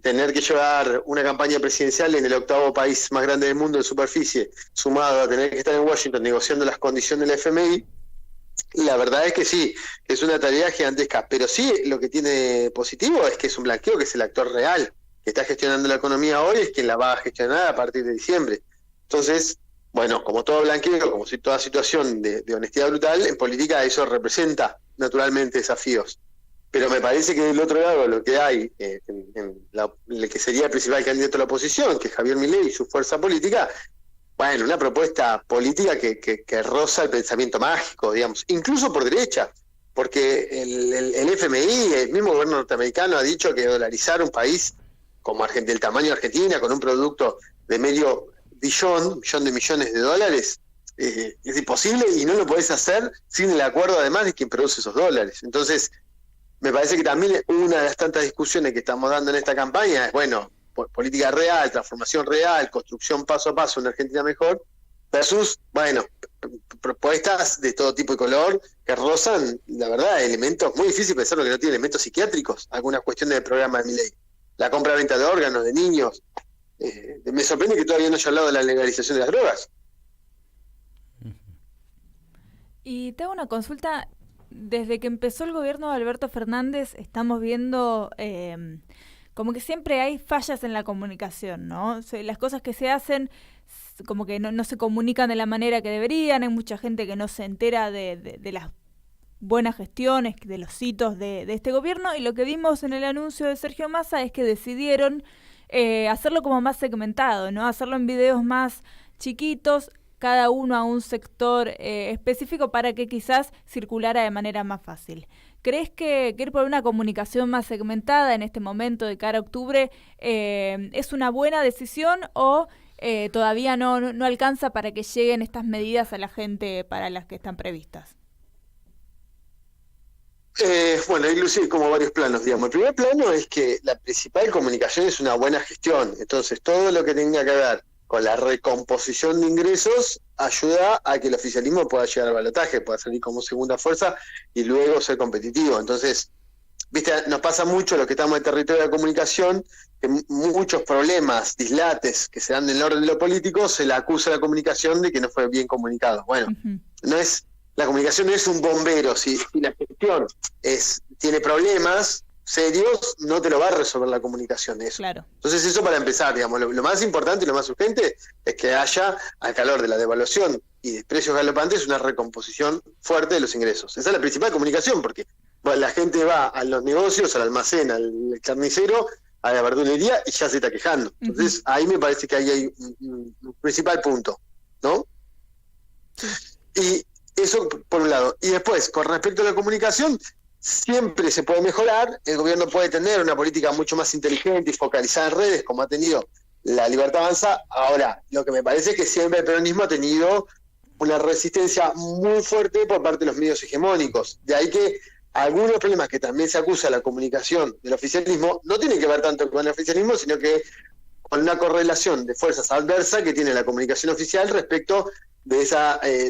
Speaker 20: tener que llevar una campaña presidencial en el 8º país más grande del mundo en superficie, sumado a tener que estar en Washington negociando las condiciones del FMI, la verdad es que sí, es una tarea gigantesca, pero sí lo que tiene positivo es que es un blanqueo, que es el actor real que está gestionando la economía hoy, es quien la va a gestionar a partir de diciembre. Entonces, bueno, como todo blanqueo, como si toda situación de honestidad brutal, en política eso representa naturalmente desafíos. Pero me parece que del otro lado lo que hay, el que sería el principal candidato a la oposición, que es Javier Milei y su fuerza política, bueno, una propuesta política que roza el pensamiento mágico, digamos, incluso por derecha, porque el FMI, el mismo gobierno norteamericano ha dicho que dolarizar un país como del tamaño de Argentina, con un producto de medio millón de millones de dólares, es imposible y no lo podés hacer sin el acuerdo además de quien produce esos dólares. Entonces, me parece que también una de las tantas discusiones que estamos dando en esta campaña es, bueno, política real, transformación real, construcción paso a paso, una Argentina mejor, versus, bueno, propuestas de todo tipo y color que rozan, la verdad, elementos, muy difícil pensar que no tiene elementos psiquiátricos, algunas cuestiones del programa de Milei. La compra-venta de órganos, de niños. Me sorprende que todavía no haya hablado de la legalización de las drogas.
Speaker 5: Y te hago una consulta. Desde que empezó el gobierno de Alberto Fernández estamos viendo como que siempre hay fallas en la comunicación, ¿no? Las cosas que se hacen como que no se comunican de la manera que deberían. Hay mucha gente que no se entera de las buenas gestiones, de los hitos de este gobierno, y lo que vimos en el anuncio de Sergio Massa es que decidieron hacerlo como más segmentado, ¿no? Hacerlo en videos más chiquitos, cada uno a un sector específico para que quizás circulara de manera más fácil. ¿Crees que ir por una comunicación más segmentada en este momento de cara a octubre es una buena decisión o todavía no alcanza para que lleguen estas medidas a la gente para las que están previstas?
Speaker 20: Bueno, inclusive como varios planos, digamos. El primer plano es que la principal comunicación es una buena gestión. Entonces, todo lo que tenga que ver con la recomposición de ingresos ayuda a que el oficialismo pueda llegar al balotaje, pueda salir como segunda fuerza y luego ser competitivo. Entonces, viste, nos pasa mucho los que estamos en territorio de la comunicación, que muchos problemas, dislates que se dan en el orden de lo político, se le acusa a la comunicación de que no fue bien comunicado. Bueno, la comunicación no es un bombero. Si la gestión tiene problemas serios, no te lo va a resolver la comunicación eso. Claro. Entonces eso para empezar, digamos, lo más importante y lo más urgente es que haya, al calor de la devaluación y de precios galopantes, una recomposición fuerte de los ingresos. Esa es la principal comunicación, porque la gente va a los negocios, al almacén, al carnicero, a la verdulería y ya se está quejando. Entonces ahí me parece que ahí hay un principal punto, ¿no? Y eso por un lado. Y después, con respecto a la comunicación, siempre se puede mejorar. El gobierno puede tener una política mucho más inteligente y focalizada en redes, como ha tenido la Libertad Avanza. Ahora, lo que me parece es que siempre el peronismo ha tenido una resistencia muy fuerte por parte de los medios hegemónicos. De ahí que algunos problemas que también se acusa la comunicación del oficialismo no tienen que ver tanto con el oficialismo, sino que con una correlación de fuerzas adversas que tiene la comunicación oficial respecto de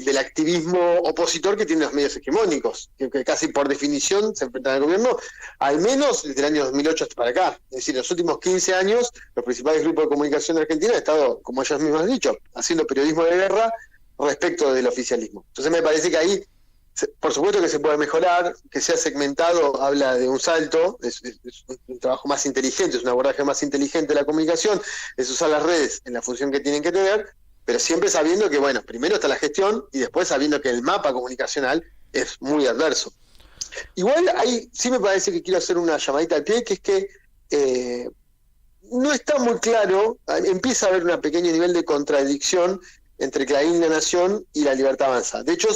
Speaker 20: del activismo opositor que tienen los medios hegemónicos, que casi por definición se enfrentan al gobierno, al menos desde el año 2008 hasta para acá. Es decir, en los últimos 15 años, los principales grupos de comunicación de Argentina han estado, como ellos mismos han dicho, haciendo periodismo de guerra respecto del oficialismo. Entonces me parece que ahí, por supuesto que se puede mejorar, que sea segmentado, habla de un salto, es un trabajo más inteligente, es un abordaje más inteligente de la comunicación, es usar las redes en la función que tienen que tener, pero siempre sabiendo que, bueno, primero está la gestión y después sabiendo que el mapa comunicacional es muy adverso. Igual ahí sí me parece que quiero hacer una llamadita al pie, que es que no está muy claro, empieza a haber un pequeño nivel de contradicción entre Clarín y La Nación y La Libertad Avanza. De hecho,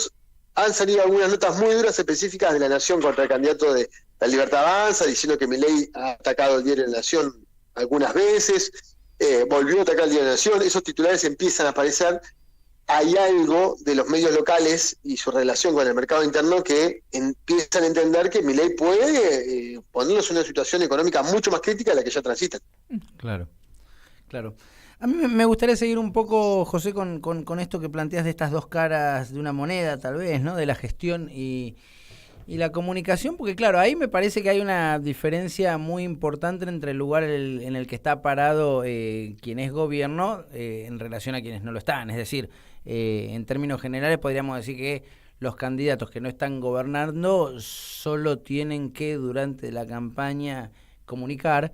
Speaker 20: han salido algunas notas muy duras específicas de La Nación contra el candidato de La Libertad Avanza, diciendo que Milei ha atacado el diario La Nación algunas veces, volvió a atacar el diario La Nación, esos titulares empiezan a aparecer. Hay algo de los medios locales y su relación con el mercado interno que empiezan a entender que Milei puede ponerlos en una situación económica mucho más crítica de la que ya transitan.
Speaker 4: Claro, claro. A mí me gustaría seguir un poco, José, con esto que planteas de estas dos caras de una moneda, tal vez, ¿no? De la gestión y la comunicación, porque claro, ahí me parece que hay una diferencia muy importante entre el lugar en el que está parado quien es gobierno en relación a quienes no lo están. Es decir, en términos generales podríamos decir que los candidatos que no están gobernando solo tienen que durante la campaña comunicar,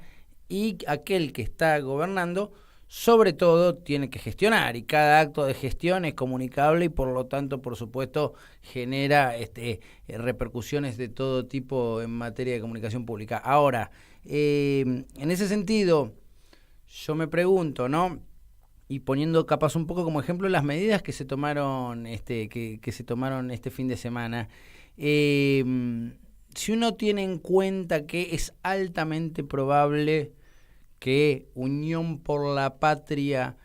Speaker 4: y aquel que está gobernando sobre todo tiene que gestionar, y cada acto de gestión es comunicable y por lo tanto, por supuesto, genera repercusiones de todo tipo en materia de comunicación pública. Ahora, en ese sentido, yo me pregunto, ¿no? Y poniendo capaz un poco como ejemplo las medidas que se tomaron que se tomaron este fin de semana, si uno tiene en cuenta que es altamente probable que Unión por la Patria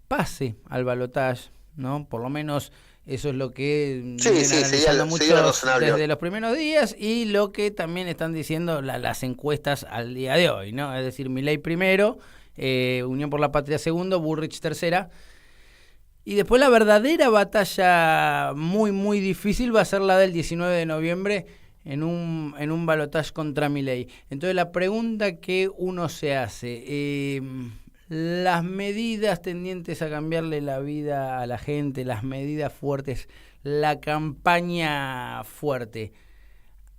Speaker 4: pase al balotaje, ¿no? Por lo menos eso es lo que analizando muchos desde los primeros días, y lo que también están diciendo las encuestas al día de hoy, ¿no? Es decir, Milei primero, Unión por la Patria segundo, Bullrich tercera. Y después la verdadera batalla muy, muy difícil va a ser la del 19 de noviembre, en un balotaje contra Milei. Entonces la pregunta que uno se hace, las medidas tendientes a cambiarle la vida a la gente, las medidas fuertes, la campaña fuerte,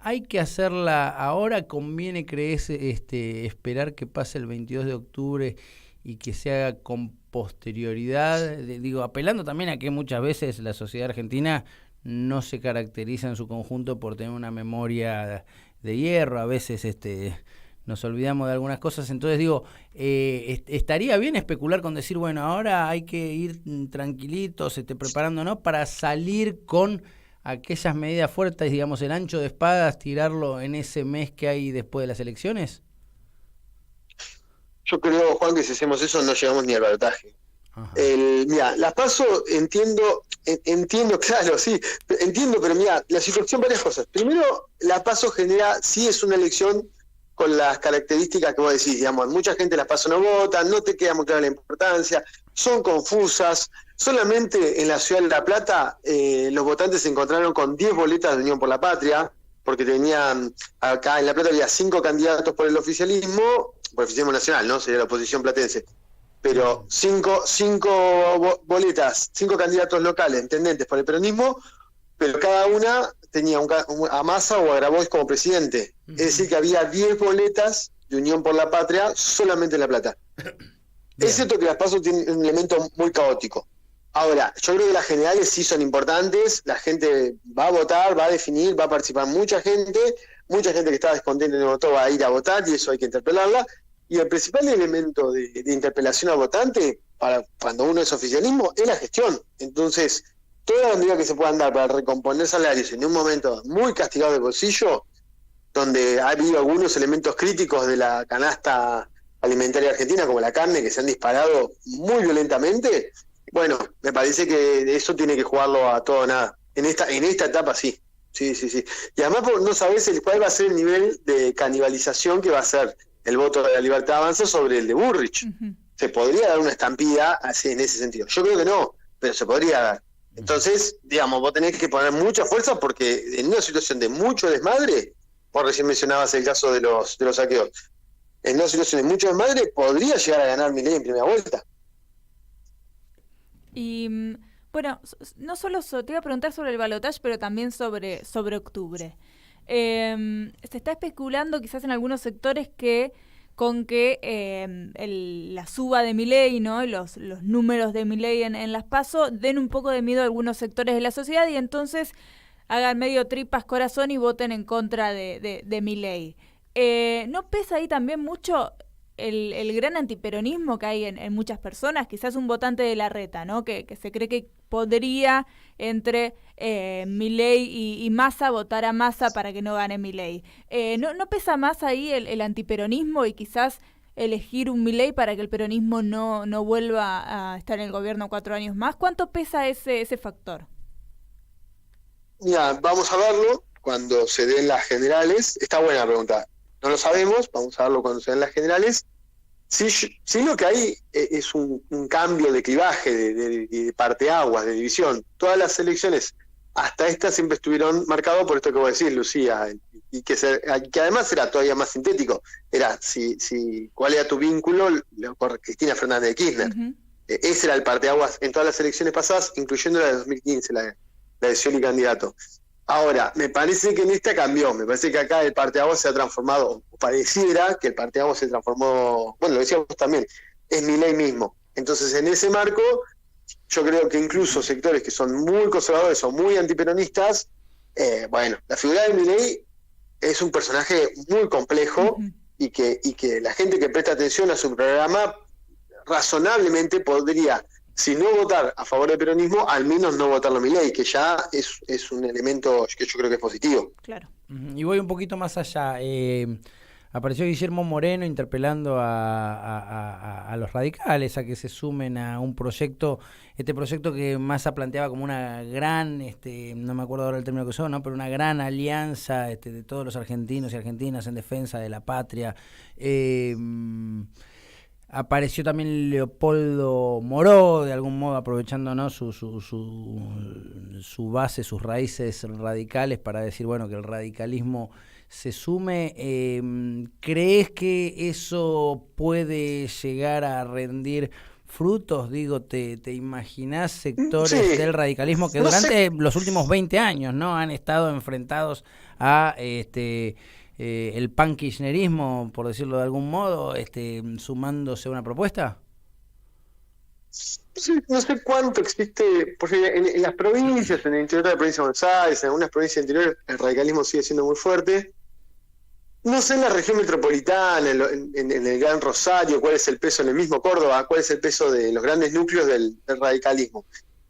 Speaker 4: ¿hay que hacerla ahora? ¿Conviene, crees, esperar que pase el 22 de octubre y que se haga con posterioridad? Digo, apelando también a que muchas veces la sociedad argentina no se caracteriza en su conjunto por tener una memoria de hierro, a veces nos olvidamos de algunas cosas. Entonces digo, estaría bien especular con decir, bueno, ahora hay que ir tranquilitos, preparándonos para salir con aquellas medidas fuertes, digamos, el ancho de espadas, tirarlo en ese mes que hay después de las elecciones.
Speaker 20: Yo creo, Juan, que si hacemos eso no llegamos ni al balotaje. Mira, las PASO entiendo, claro, sí, entiendo, pero mira, la situación, varias cosas. Primero, la PASO genera, sí es una elección con las características que vos decís, digamos, mucha gente las PASO no vota, no te queda muy clara la importancia, son confusas. Solamente en la ciudad de La Plata los votantes se encontraron con 10 boletas de Unión por la Patria, porque tenían, acá en La Plata había 5 candidatos por el oficialismo nacional, ¿no? Sería la oposición platense. Pero 5 boletas, 5 candidatos locales, intendentes por el peronismo, pero cada una tenía a Massa o a Grabois como presidente. Es decir, que había 10 boletas de Unión por la Patria solamente en La Plata. Es cierto que las PASO tienen un elemento muy caótico. Ahora, yo creo que las generales sí son importantes, la gente va a votar, va a definir, va a participar mucha gente que estaba descontenta y no votó va a ir a votar, y eso hay que interpelarla. Y el principal elemento de interpelación al votante, para cuando uno es oficialismo, es la gestión. Entonces, toda la medida que se puedan dar para recomponer salarios en un momento muy castigado de bolsillo, donde ha habido algunos elementos críticos de la canasta alimentaria argentina, como la carne, que se han disparado muy violentamente, bueno, me parece que eso tiene que jugarlo a todo o nada. En esta etapa sí. Sí. Y además no sabés cuál va a ser el nivel de canibalización que va a ser el voto de la Libertad Avanza sobre el de Bullrich. Se podría dar una estampida así en ese sentido. Yo creo que no, pero se podría dar. Entonces, digamos, vos tenés que poner mucha fuerza porque en una situación de mucho desmadre, vos recién mencionabas el caso de los saqueos, en una situación de mucho desmadre podría llegar a ganar Milei en primera vuelta.
Speaker 5: Y bueno, no solo te iba a preguntar sobre el balotaje, pero también sobre octubre. Se está especulando quizás en algunos sectores que con que la suba de Milei, ¿no? Los números de Milei en las PASO den un poco de miedo a algunos sectores de la sociedad y entonces hagan medio tripas corazón y voten en contra de Milei. ¿No pesa ahí también mucho el gran antiperonismo que hay en muchas personas? Quizás un votante de Larreta, ¿no? Que se cree que podría entre Milei y Massa votar a Massa para que no gane Milei. ¿No pesa más ahí el antiperonismo y quizás elegir un Milei para que el peronismo no vuelva a estar en el gobierno 4 años más? ¿Cuánto pesa ese factor?
Speaker 20: Mira, vamos a verlo cuando se den las generales. Está buena la pregunta. No lo sabemos, vamos a verlo cuando se den las generales. Sí, lo que hay es un cambio de clivaje, de parteaguas, de división. Todas las elecciones, hasta estas, siempre estuvieron marcadas por esto que vos decís, Lucía, y que además era todavía más sintético. Era cuál era tu vínculo con Cristina Fernández de Kirchner. Uh-huh. Ese era el parteaguas en todas las elecciones pasadas, incluyendo la de 2015, la de Scioli candidato. Ahora, me parece que en esta cambió, me parece que acá el parteaguas se ha transformado, o pareciera que el parteaguas se transformó, bueno, lo decíamos también, es Milei mismo. Entonces, en ese marco, yo creo que incluso sectores que son muy conservadores o muy antiperonistas, bueno, la figura de Milei es un personaje muy complejo y que la gente que presta atención a su programa razonablemente podría, si no votar a favor del peronismo, al menos no votarlo a Milei, que ya es un elemento que yo creo que es positivo.
Speaker 4: Claro. Y voy un poquito más allá. Apareció Guillermo Moreno interpelando a los radicales a que se sumen a un proyecto, este proyecto que Massa planteaba como una gran, no me acuerdo ahora el término que usó, ¿no? Pero una gran alianza de todos los argentinos y argentinas en defensa de la patria. Apareció también Leopoldo Moró, de algún modo aprovechando, ¿no? su base, sus raíces radicales para decir, bueno, que el radicalismo se sume. ¿Crees que eso puede llegar a rendir frutos? Digo, ¿te imaginás sectores del radicalismo que durante los últimos 20 años, ¿no? Han estado enfrentados a el pankirchnerismo, por decirlo de algún modo, sumándose a una propuesta?
Speaker 20: No sé cuánto existe, porque en las provincias, en el interior de la provincia de Buenos Aires, en algunas provincias interiores, el radicalismo sigue siendo muy fuerte. No sé en la región metropolitana, en el Gran Rosario, cuál es el peso, en el mismo Córdoba, cuál es el peso de los grandes núcleos del radicalismo.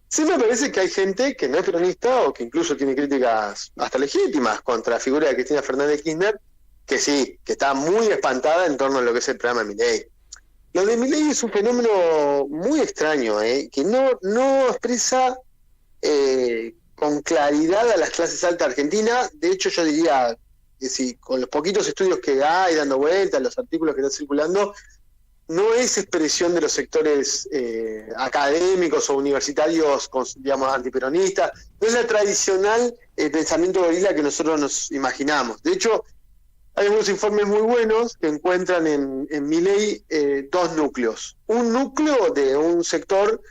Speaker 20: Sí me parece que hay gente que no es peronista o que incluso tiene críticas hasta legítimas contra la figura de Cristina Fernández de Kirchner, que sí, que está muy espantada en torno a lo que es el programa de Milei. Lo de Milei es un fenómeno muy extraño, que no expresa con claridad a las clases altas argentinas. De hecho, yo diría que si con los poquitos estudios que hay dando vueltas, los artículos que están circulando, no es expresión de los sectores académicos o universitarios, digamos, antiperonistas, no es la tradicional pensamiento gorila que nosotros nos imaginamos. De hecho, hay unos informes muy buenos que encuentran en Milei dos núcleos. Un núcleo de un sector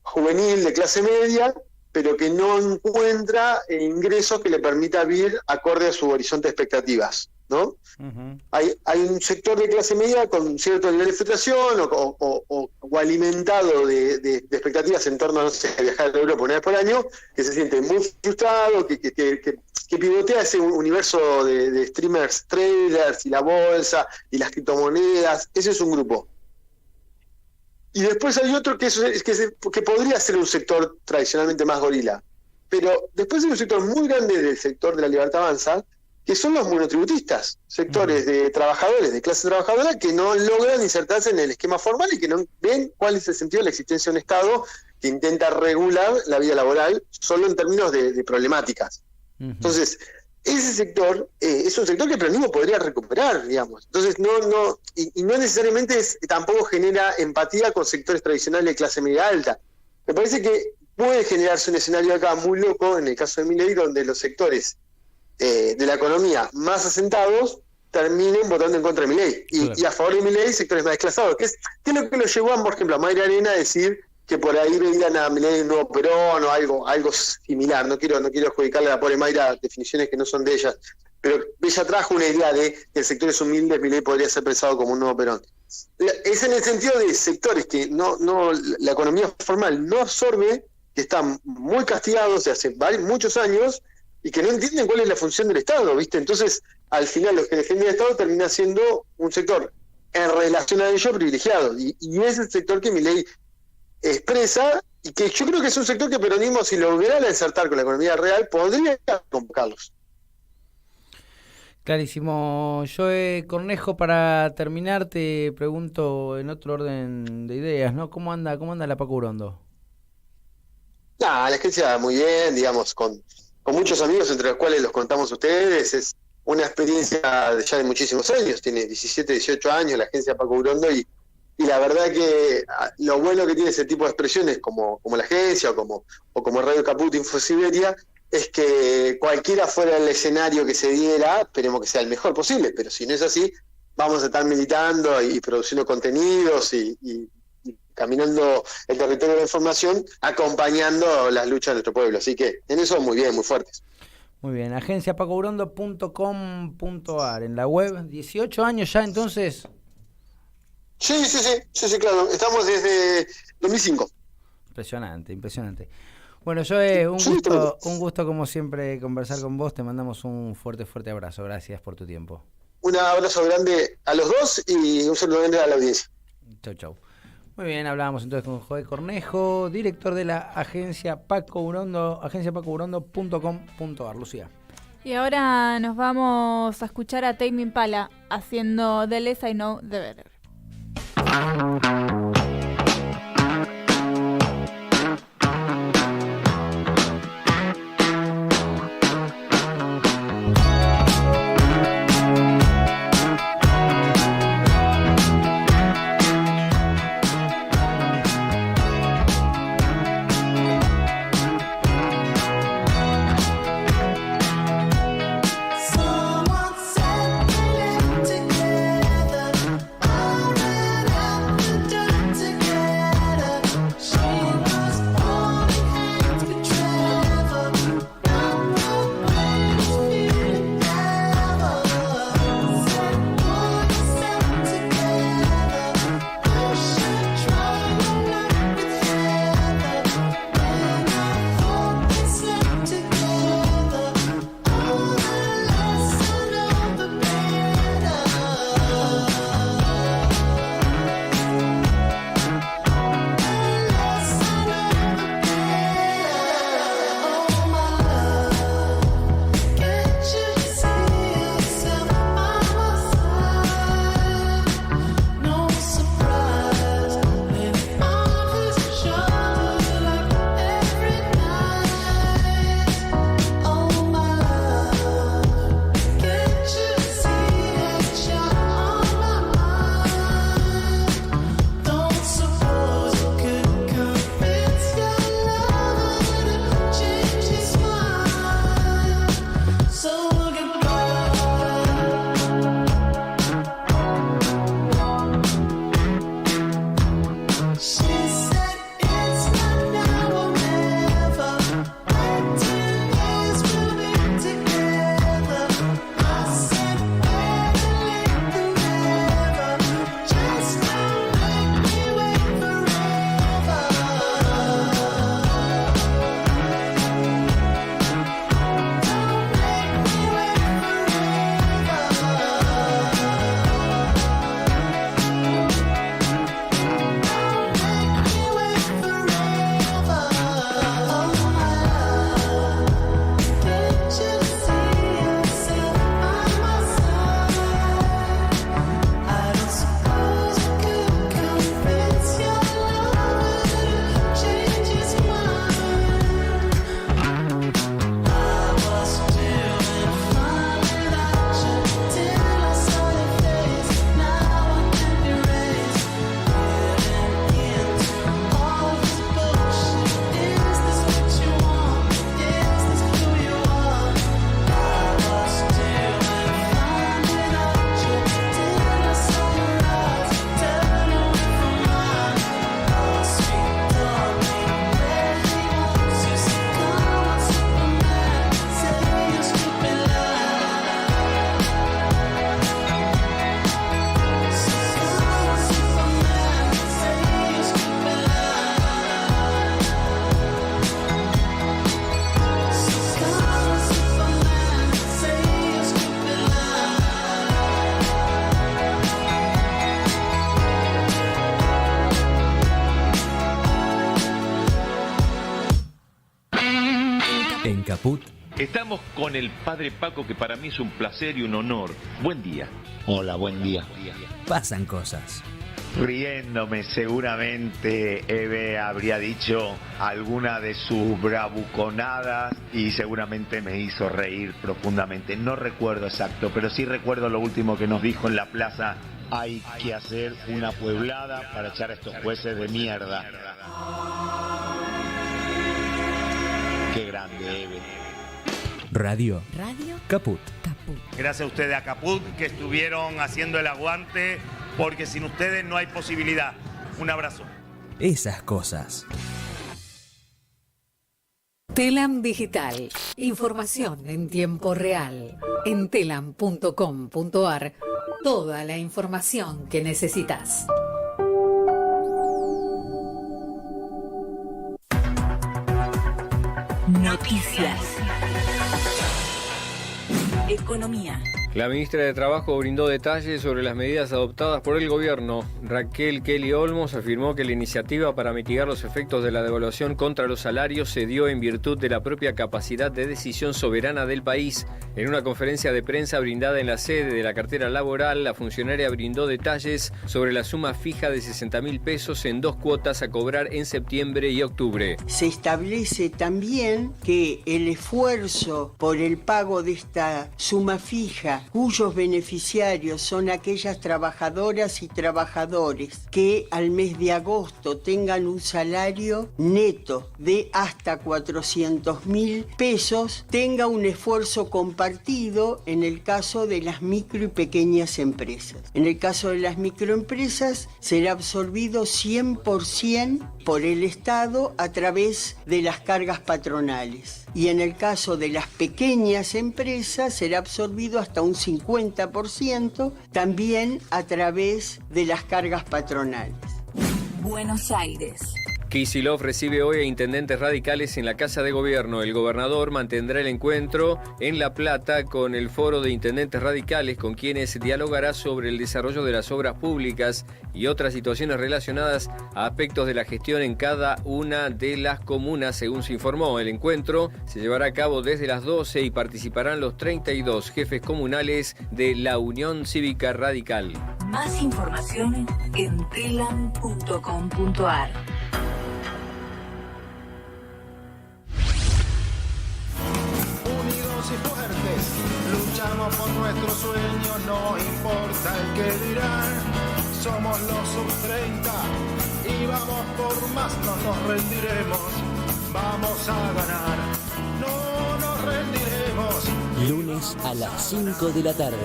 Speaker 20: juvenil de clase media, pero que no encuentra ingresos que le permita vivir acorde a su horizonte de expectativas, ¿no? Uh-huh. Hay un sector de clase media con cierto nivel de frustración o alimentado de expectativas en torno, no sé, a viajar a Europa una vez por año, que se siente muy frustrado, que pivotea ese universo de streamers, traders y la bolsa y las criptomonedas. Ese es un grupo. Y después hay otro que podría ser un sector tradicionalmente más gorila. Pero después hay un sector muy grande del sector de la Libertad Avanza que son los monotributistas, sectores de trabajadores, de clase trabajadora, que no logran insertarse en el esquema formal y que no ven cuál es el sentido de la existencia de un Estado que intenta regular la vida laboral solo en términos de problemáticas. Entonces, ese sector es un sector que el peronismo podría recuperar, digamos. Entonces, no necesariamente tampoco genera empatía con sectores tradicionales de clase media alta. Me parece que puede generarse un escenario acá muy loco, en el caso de Milei, donde los sectores de la economía más asentados terminen votando en contra de Milei. Y a favor de Milei, sectores más desclasados. ¿Qué es lo que lo llevó a, por ejemplo, a Mayra Arena a decir que por ahí veían a Milei un nuevo Perón o algo similar? No quiero adjudicarle a la pobre Mayra definiciones que no son de ella, pero ella trajo una idea de que en sectores humildes Milei podría ser pensado como un nuevo Perón. Es en el sentido de sectores que la economía formal no absorbe, que están muy castigados de hace muchos años y que no entienden cuál es la función del Estado, ¿viste? Entonces, al final, los que defienden el Estado termina siendo un sector en relación a ello privilegiado. Y es el sector que Milei expresa y que yo creo que es un sector que el peronismo, si lograra insertar con la economía real, podría convocarlos.
Speaker 4: Clarísimo. Joe Cornejo, para terminar, te pregunto en otro orden de ideas, ¿no? ¿Cómo anda la Paco Urondo?
Speaker 20: La agencia muy bien, digamos, con muchos amigos, entre los cuales los contamos ustedes. Es una experiencia ya de muchísimos años, tiene 17, 18 años la agencia Paco Urondo, y la verdad que lo bueno que tiene ese tipo de expresiones como la agencia o como Radio Caput, Infosiberia, es que cualquiera fuera el escenario que se diera, esperemos que sea el mejor posible, pero si no es así, vamos a estar militando y produciendo contenidos y caminando el territorio de la información, acompañando las luchas de nuestro pueblo. Así que en eso muy bien, muy fuertes.
Speaker 4: Muy bien, agenciapacourondo.com.ar en la web. 18 años ya entonces.
Speaker 20: Sí, claro. Estamos desde 2005.
Speaker 4: Impresionante. Bueno, Joe, un gusto como siempre conversar con vos. Te mandamos un fuerte abrazo. Gracias por tu tiempo.
Speaker 20: Un abrazo grande a los dos y un saludo grande a la audiencia.
Speaker 4: Chau. Muy bien, hablábamos entonces con Joe Cornejo, director de la agencia Paco Urondo, agenciapacourondo.com.ar. Lucía.
Speaker 5: Y ahora nos vamos a escuchar a Tame Impala haciendo The Less I Know, The Better.
Speaker 6: Together, all right up and down.
Speaker 8: En Caput.
Speaker 21: Estamos con el padre Paco, que para mí es un placer y un honor. Buen día.
Speaker 22: Hola, buen día.
Speaker 8: Pasan cosas.
Speaker 22: Riéndome, seguramente Eve habría dicho alguna de sus bravuconadas y seguramente me hizo reír profundamente. No recuerdo exacto, pero sí recuerdo lo último que nos dijo en la plaza. Hay que hacer una pueblada para echar a estos jueces de mierda. Qué grande, Eve.
Speaker 8: Radio Caput.
Speaker 23: Gracias a ustedes, a Caput, que estuvieron haciendo el aguante, porque sin ustedes no hay posibilidad. Un abrazo.
Speaker 8: Esas cosas.
Speaker 14: Telam Digital. Información en tiempo real. En telam.com.ar. Toda la información que necesitas.
Speaker 15: Noticias. Economía.
Speaker 24: La ministra de Trabajo brindó detalles sobre las medidas adoptadas por el gobierno. Raquel Kelly Olmos afirmó que la iniciativa para mitigar los efectos de la devaluación contra los salarios se dio en virtud de la propia capacidad de decisión soberana del país. En una conferencia de prensa brindada en la sede de la cartera laboral, la funcionaria brindó detalles sobre la suma fija de 60.000 pesos en 2 cuotas a cobrar en septiembre y octubre.
Speaker 25: Se establece también que el esfuerzo por el pago de esta suma fija, cuyos beneficiarios son aquellas trabajadoras y trabajadores que al mes de agosto tengan un salario neto de hasta 400.000 pesos, tenga un esfuerzo compartido en el caso de las micro y pequeñas empresas. En el caso de las microempresas será absorbido 100% por el Estado a través de las cargas patronales. Y en el caso de las pequeñas empresas será absorbido hasta un 50% también a través de las cargas patronales.
Speaker 15: Buenos Aires.
Speaker 24: Kicillof recibe hoy a intendentes radicales en la Casa de Gobierno. El gobernador mantendrá el encuentro en La Plata con el Foro de Intendentes Radicales, con quienes dialogará sobre el desarrollo de las obras públicas y otras situaciones relacionadas a aspectos de la gestión en cada una de las comunas, según se informó. El encuentro se llevará a cabo desde las 12 y participarán los 32 jefes comunales de la Unión Cívica Radical.
Speaker 15: Más información en telam.com.ar.
Speaker 2: Y fuertes, luchamos por nuestros sueños, no importa el que dirán. Somos los sub-30 y vamos por más, no nos rendiremos, vamos a ganar, no nos rendiremos.
Speaker 8: Lunes a las 5 de la tarde.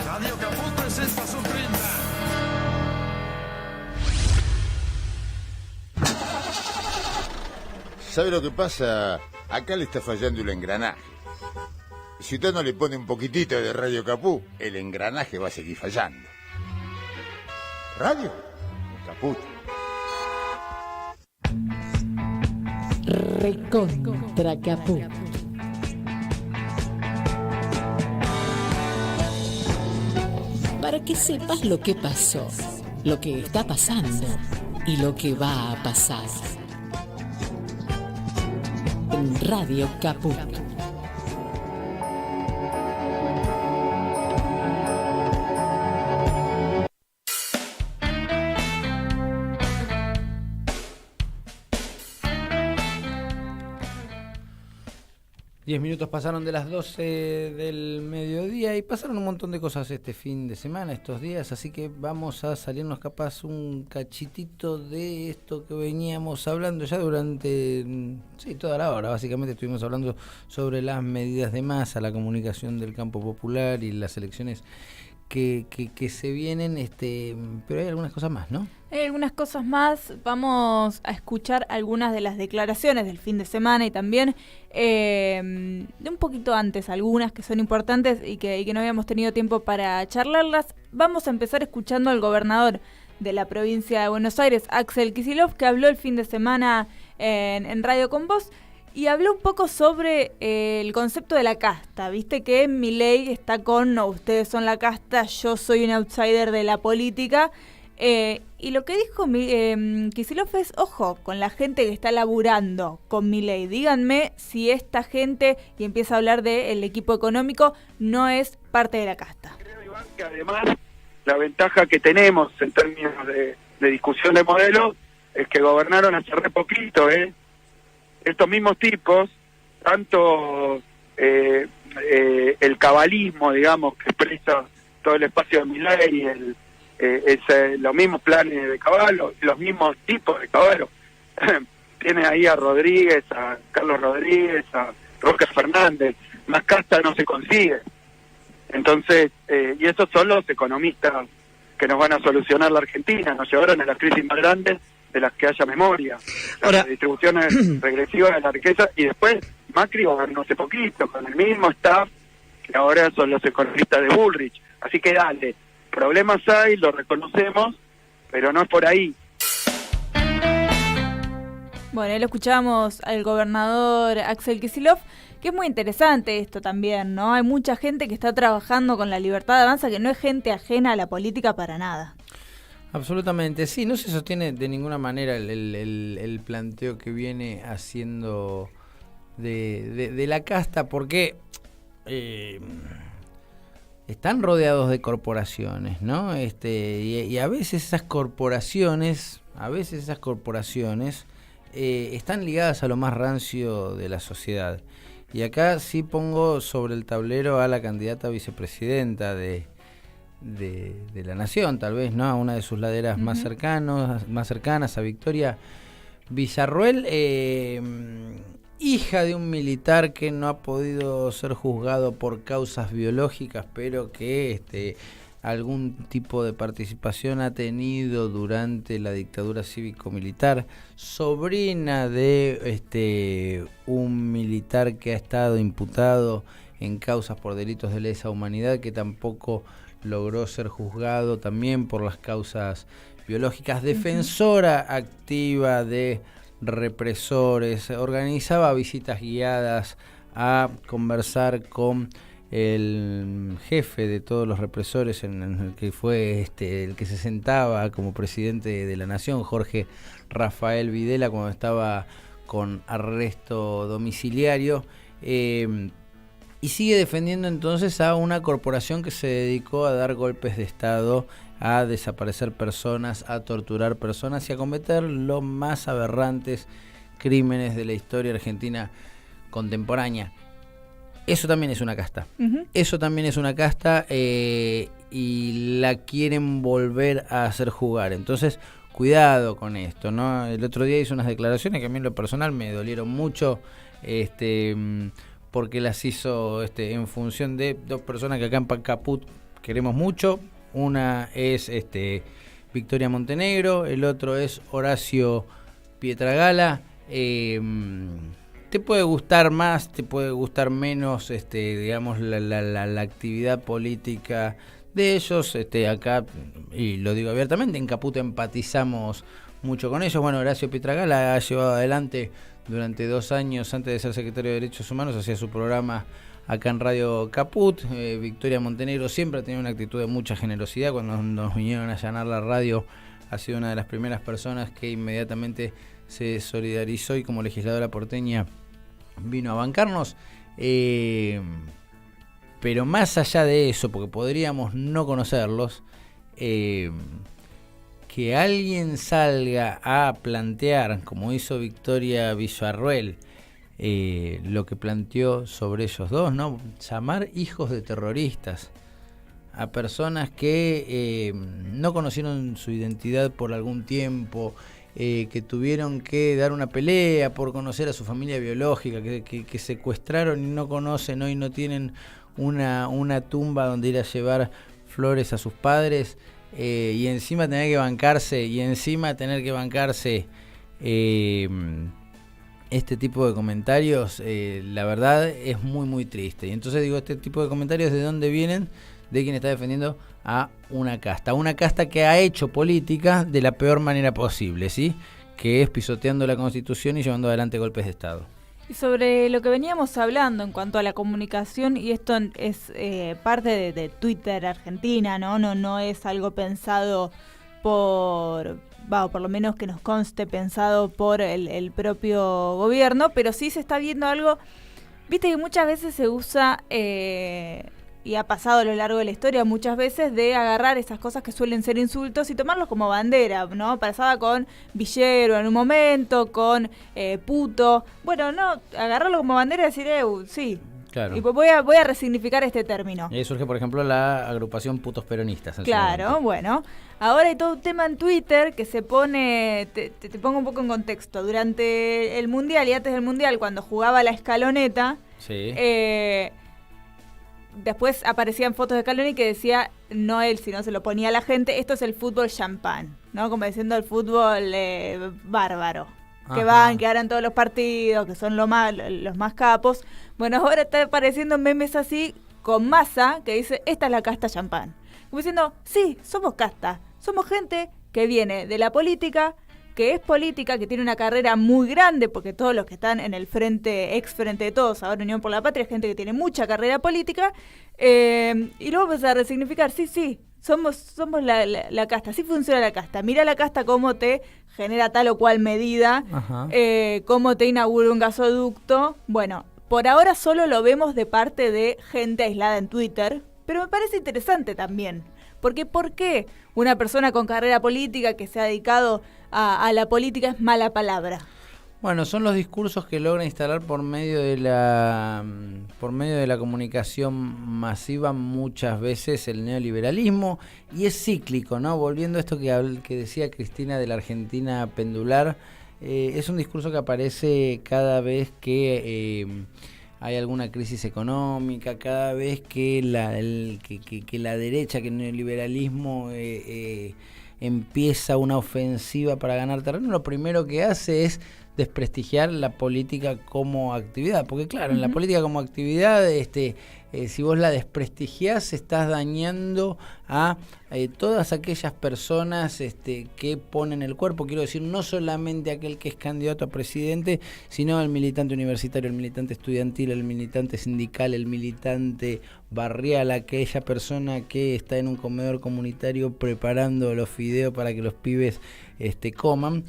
Speaker 2: Radio Caput presenta sub-30.
Speaker 26: ¿Sabe lo que pasa? Acá le está fallando el engranaje. Si usted no le pone un poquitito de Radio Caput, el engranaje va a seguir fallando. Radio Caput.
Speaker 3: Recontra Caput. Para que sepas lo que pasó, lo que está pasando y lo que va a pasar. En Radio Caput.
Speaker 4: Diez minutos pasaron de las 12 del mediodía y pasaron un montón de cosas este fin de semana, estos días, así que vamos a salirnos capaz un cachitito de esto que veníamos hablando ya durante toda la hora. Básicamente estuvimos hablando sobre las medidas de masa, la comunicación del campo popular y las elecciones que se vienen, pero hay algunas cosas más, ¿no?
Speaker 5: Hay algunas cosas más. Vamos a escuchar algunas de las declaraciones del fin de semana y también de un poquito antes, algunas que son importantes y que no habíamos tenido tiempo para charlarlas. Vamos a empezar escuchando al gobernador de la provincia de Buenos Aires, Axel Kicillof, que habló el fin de semana en Radio Con Vos. Y habló un poco sobre el concepto de la casta. Viste que Milei está con, no, ustedes son la casta, yo soy un outsider de la política. Y lo que dijo Kicillof es, ojo, con la gente que está laburando con Milei. Díganme si esta gente, y empieza a hablar del equipo económico, no es parte de la casta.
Speaker 1: Creo, Iván, que además la ventaja que tenemos en términos de discusión de modelos es que gobernaron hace re poquito, estos mismos tipos, tanto el cabalismo, digamos, que expresa todo el espacio de Milei, los mismos planes de Caballo, los mismos tipos de Caballo. Tiene ahí a Rodríguez, a Carlos Rodríguez, a Roque Fernández. Más casta no se consigue. Entonces, y esos son los economistas que nos van a solucionar la Argentina. Nos llevaron a las crisis más grandes de las que haya memoria. La distribución regresiva de la riqueza. Y después Macri gobernó hace poquito con el mismo staff que ahora son los economistas de Bullrich. Así que dale, problemas hay, lo reconocemos, pero no es por ahí.
Speaker 5: Bueno, ahí lo escuchamos al gobernador Axel Kicillof, que es muy interesante esto también, ¿no? Hay mucha gente que está trabajando con la Libertad Avanza, que no es gente ajena a la política para nada.
Speaker 4: Absolutamente, sí, no se sostiene de ninguna manera el planteo que viene haciendo de la casta, porque están rodeados de corporaciones, ¿no? Y a veces esas corporaciones, están ligadas a lo más rancio de la sociedad. Y acá sí pongo sobre el tablero a la candidata a vicepresidenta de la Nación, tal vez, ¿no? A una de sus laderas más cercanas, a Victoria Villarruel, hija de un militar que no ha podido ser juzgado por causas biológicas, pero que algún tipo de participación ha tenido durante la dictadura cívico-militar, sobrina de un militar que ha estado imputado en causas por delitos de lesa humanidad, que tampoco logró ser juzgado también por las causas biológicas, defensora activa de represores, organizaba visitas guiadas a conversar con el jefe de todos los represores, en el que fue el que se sentaba como presidente de la Nación, Jorge Rafael Videla, cuando estaba con arresto domiciliario, y sigue defendiendo entonces a una corporación que se dedicó a dar golpes de Estado, a desaparecer personas, a torturar personas y a cometer los más aberrantes crímenes de la historia argentina contemporánea. Eso también es una casta. Eso también es una casta, y la quieren volver a hacer jugar. Entonces, cuidado con esto, ¿no? El otro día hizo unas declaraciones que a mí en lo personal me dolieron mucho, porque las hizo en función de dos personas que acá en Caput queremos mucho. Una es Victoria Montenegro, el otro es Horacio Pietragala. Te puede gustar más, te puede gustar menos, digamos, la actividad política de ellos. Acá, y lo digo abiertamente, en Caput empatizamos mucho con ellos. Bueno, Horacio Pietragala ha llevado adelante durante 2 años, antes de ser secretario de Derechos Humanos, hacía su programa acá en Radio Caput. Victoria Montenegro siempre ha tenido una actitud de mucha generosidad. Cuando nos vinieron a allanar la radio, ha sido una de las primeras personas que inmediatamente se solidarizó y como legisladora porteña vino a bancarnos. Pero más allá de eso, porque podríamos no conocerlos, que alguien salga a plantear, como hizo Victoria Villarruel, lo que planteó sobre ellos dos, ¿no? Llamar hijos de terroristas a personas que no conocieron su identidad por algún tiempo, que tuvieron que dar una pelea por conocer a su familia biológica, que secuestraron y no conocen hoy, no tienen una tumba donde ir a llevar flores a sus padres, y encima tener que bancarse, este tipo de comentarios, la verdad es muy muy triste. Y entonces digo, este tipo de comentarios, ¿de dónde vienen? De quien está defendiendo a una casta que ha hecho política de la peor manera posible, ¿sí? Que es pisoteando la Constitución y llevando adelante golpes de Estado.
Speaker 5: Y sobre lo que veníamos hablando en cuanto a la comunicación, y esto es parte de Twitter Argentina, ¿no? No es algo pensado por lo menos que nos conste, pensado por el propio gobierno, pero sí se está viendo algo, viste que muchas veces se usa, y ha pasado a lo largo de la historia muchas veces, de agarrar esas cosas que suelen ser insultos y tomarlos como bandera, ¿no? Pasaba con villero en un momento, con puto, bueno, no, agarrarlo como bandera y decir, sí.
Speaker 4: Claro.
Speaker 5: Y pues voy a resignificar este término.
Speaker 4: Y ahí surge, por ejemplo, la agrupación Putos Peronistas.
Speaker 5: Claro, bueno. Ahora hay todo un tema en Twitter que se pone, te pongo un poco en contexto. Durante el Mundial y antes del Mundial, cuando jugaba la Escaloneta,
Speaker 4: sí.
Speaker 5: Después aparecían fotos de Scaloni que decía, no él, sino se lo ponía a la gente, esto es el fútbol champán, ¿no? Como diciendo el fútbol bárbaro. Que van, que harán todos los partidos, que son los más capos. Bueno, ahora está apareciendo memes así con Massa que dice, esta es la casta champán. Como diciendo, sí, somos casta, somos gente que viene de la política, que es política, que tiene una carrera muy grande, porque todos los que están en el frente, ex frente de todos, ahora Unión por la Patria, es gente que tiene mucha carrera política, y luego vamos a resignificar, sí, somos la casta, así funciona la casta. Mira la casta cómo te genera tal o cual medida, cómo te inaugura un gasoducto. Bueno, por ahora solo lo vemos de parte de gente aislada en Twitter, pero me parece interesante también. Porque ¿por qué una persona con carrera política que se ha dedicado a la política es mala palabra?
Speaker 4: Bueno, son los discursos que logra instalar por medio de la comunicación masiva muchas veces el neoliberalismo, y es cíclico, ¿no? Volviendo a esto que decía Cristina de la Argentina pendular, es un discurso que aparece cada vez que hay alguna crisis económica, cada vez que la derecha, que el neoliberalismo empieza una ofensiva para ganar terreno, lo primero que hace es desprestigiar la política como actividad, porque claro, en la política como actividad, si vos la desprestigiás, estás dañando a todas aquellas personas que ponen el cuerpo, quiero decir, no solamente aquel que es candidato a presidente, sino el militante universitario, el militante estudiantil, el militante sindical, el militante barrial, aquella persona que está en un comedor comunitario preparando los fideos para que los pibes coman.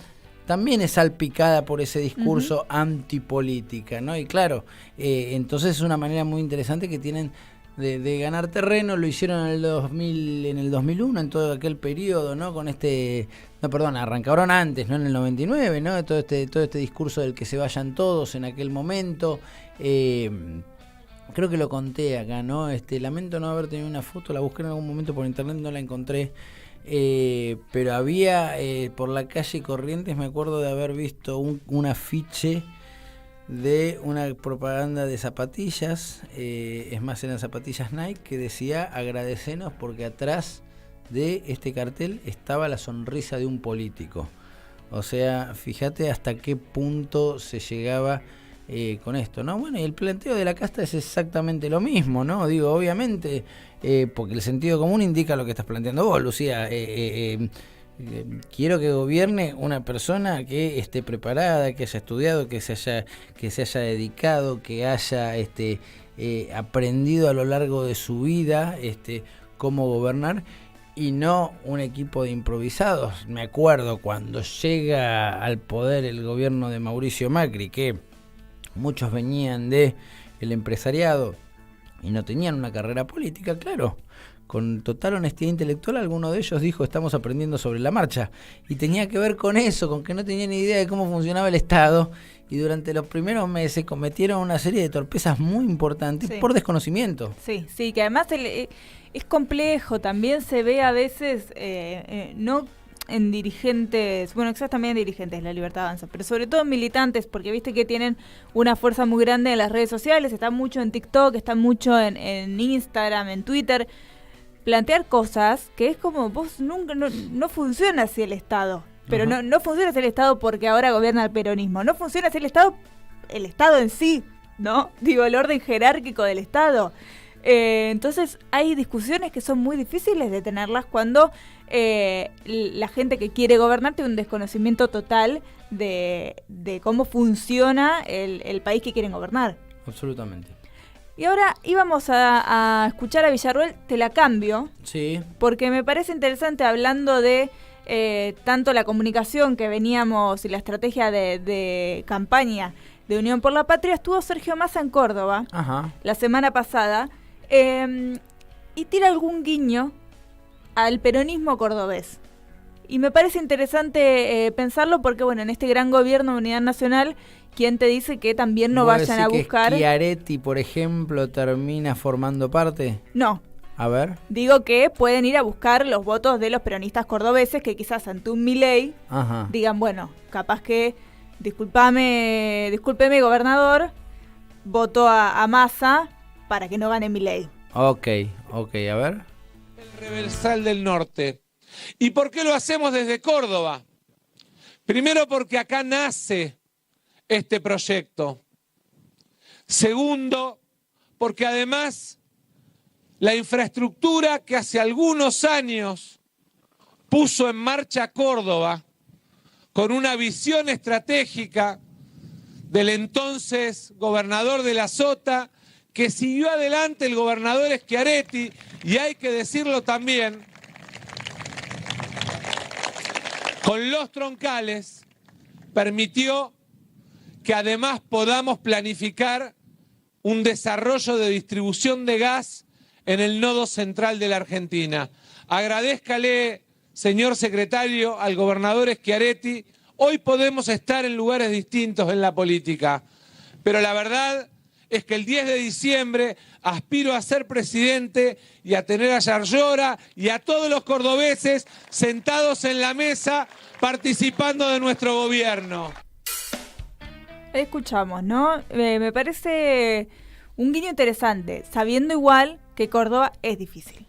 Speaker 4: También es salpicada por ese discurso antipolítica, ¿no? Y claro, entonces es una manera muy interesante que tienen de ganar terreno. Lo hicieron en el 2001, en todo aquel periodo, ¿no? Con arrancaron antes, ¿no? En el 99, ¿no? Todo este discurso del que se vayan todos en aquel momento. Creo que lo conté acá, ¿no? Lamento no haber tenido una foto, la busqué en algún momento por internet, no la encontré. Pero había por la calle Corrientes, me acuerdo de haber visto un afiche de una propaganda de zapatillas, es más, eran zapatillas Nike, que decía agradecenos porque atrás de este cartel estaba la sonrisa de un político. O sea, fíjate hasta qué punto se llegaba con esto, ¿no? Bueno, y el planteo de la casta es exactamente lo mismo, ¿no? Digo, obviamente, porque el sentido común indica lo que estás planteando vos, Lucía. Quiero que gobierne una persona que esté preparada, que haya estudiado, que se haya dedicado, que haya aprendido a lo largo de su vida cómo gobernar, y no un equipo de improvisados. Me acuerdo cuando llega al poder el gobierno de Mauricio Macri, que muchos venían de el empresariado y no tenían una carrera política, claro. Con total honestidad intelectual, alguno de ellos dijo, estamos aprendiendo sobre la marcha. Y tenía que ver con eso, con que no tenían ni idea de cómo funcionaba el Estado. Y durante los primeros meses cometieron una serie de torpezas muy importantes por desconocimiento.
Speaker 5: Sí, que además es complejo. También se ve a veces, no en dirigentes, bueno, quizás también en dirigentes, La Libertad Avanza, pero sobre todo en militantes, porque viste que tienen una fuerza muy grande en las redes sociales, están mucho en TikTok, están mucho en Instagram, en Twitter, plantear cosas que es como, vos nunca, no funciona así el Estado, pero no funciona así el Estado porque ahora gobierna el peronismo, no funciona así el Estado en sí, ¿no? Digo, el orden jerárquico del Estado. Entonces hay discusiones que son muy difíciles de tenerlas cuando la gente que quiere gobernar tiene un desconocimiento total de cómo funciona el país que quieren gobernar.
Speaker 4: Absolutamente.
Speaker 5: Y ahora íbamos a escuchar a Villarroel, te la cambio.
Speaker 4: Sí.
Speaker 5: Porque me parece interesante, hablando de tanto la comunicación que veníamos y la estrategia de campaña de Unión por la Patria, estuvo Sergio Massa en Córdoba la semana pasada y tira algún guiño al peronismo cordobés. Y me parece interesante pensarlo porque, bueno, en este gran gobierno de unidad nacional, ¿quién te dice que también no vayan a buscar?
Speaker 4: ¿Que Schiaretti, por ejemplo, termina formando parte?
Speaker 5: No.
Speaker 4: A ver.
Speaker 5: Digo que pueden ir a buscar los votos de los peronistas cordobeses que quizás ante un Milei digan, bueno, capaz que, discúlpeme, gobernador, voto a Massa para que no gane Milei.
Speaker 4: Ok, a ver.
Speaker 18: El reversal del norte. ¿Y por qué lo hacemos desde Córdoba? Primero, porque acá nace este proyecto. Segundo, porque además la infraestructura que hace algunos años puso en marcha Córdoba con una visión estratégica del entonces gobernador de la Sota, que siguió adelante el gobernador Schiaretti, y hay que decirlo también, con los troncales, permitió que además podamos planificar un desarrollo de distribución de gas en el nodo central de la Argentina. Agradézcale, señor secretario, al gobernador Schiaretti. Hoy podemos estar en lugares distintos en la política, pero la verdad es que el 10 de diciembre aspiro a ser presidente y a tener a Yarlora y a todos los cordobeses sentados en la mesa participando de nuestro gobierno.
Speaker 5: Escuchamos, ¿no? Me parece un guiño interesante, sabiendo igual que Córdoba es difícil.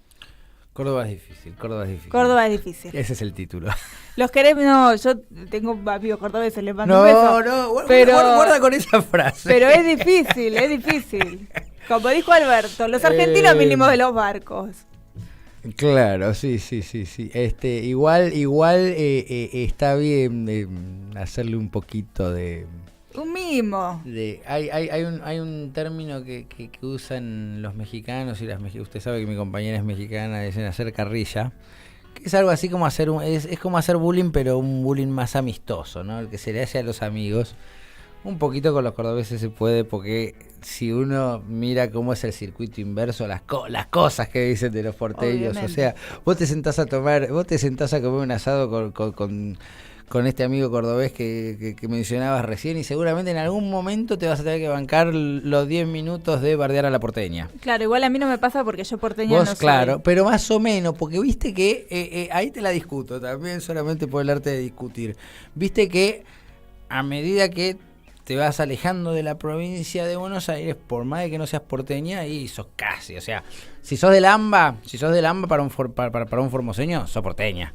Speaker 4: Córdoba es difícil.
Speaker 5: Córdoba es difícil.
Speaker 4: Ese es el título.
Speaker 5: Los queremos, no, yo tengo amigos cordobeses, les mando un beso.
Speaker 4: No,
Speaker 5: pero,
Speaker 4: guarda con esa frase.
Speaker 5: Pero es difícil. Como dijo Alberto, los argentinos mínimos de los barcos.
Speaker 4: Claro, sí. Igual está bien hacerle un poquito de...
Speaker 5: Un mimo.
Speaker 4: Hay un término que usan los mexicanos y usted sabe que mi compañera es mexicana, dicen hacer carrilla, que es algo así como hacer es como hacer bullying, pero un bullying más amistoso, ¿no? El que se le hace a los amigos. Un poquito con los cordobeses se puede, porque si uno mira cómo es el circuito inverso, las cosas que dicen de los porteños, obviamente. O sea, vos te sentás a comer un asado con este amigo cordobés que mencionabas recién, y seguramente en algún momento te vas a tener que bancar los 10 minutos de bardear a la porteña.
Speaker 5: Claro, igual a mí no me pasa porque yo porteña
Speaker 4: vos,
Speaker 5: no
Speaker 4: claro,
Speaker 5: soy.
Speaker 4: Pero más o menos, porque viste que, ahí te la discuto también, solamente por el arte de discutir. Viste que a medida que te vas alejando de la provincia de Buenos Aires, por más de que no seas porteña, y sos casi, o sea, si sos del AMBA para un formoseño, sos porteña.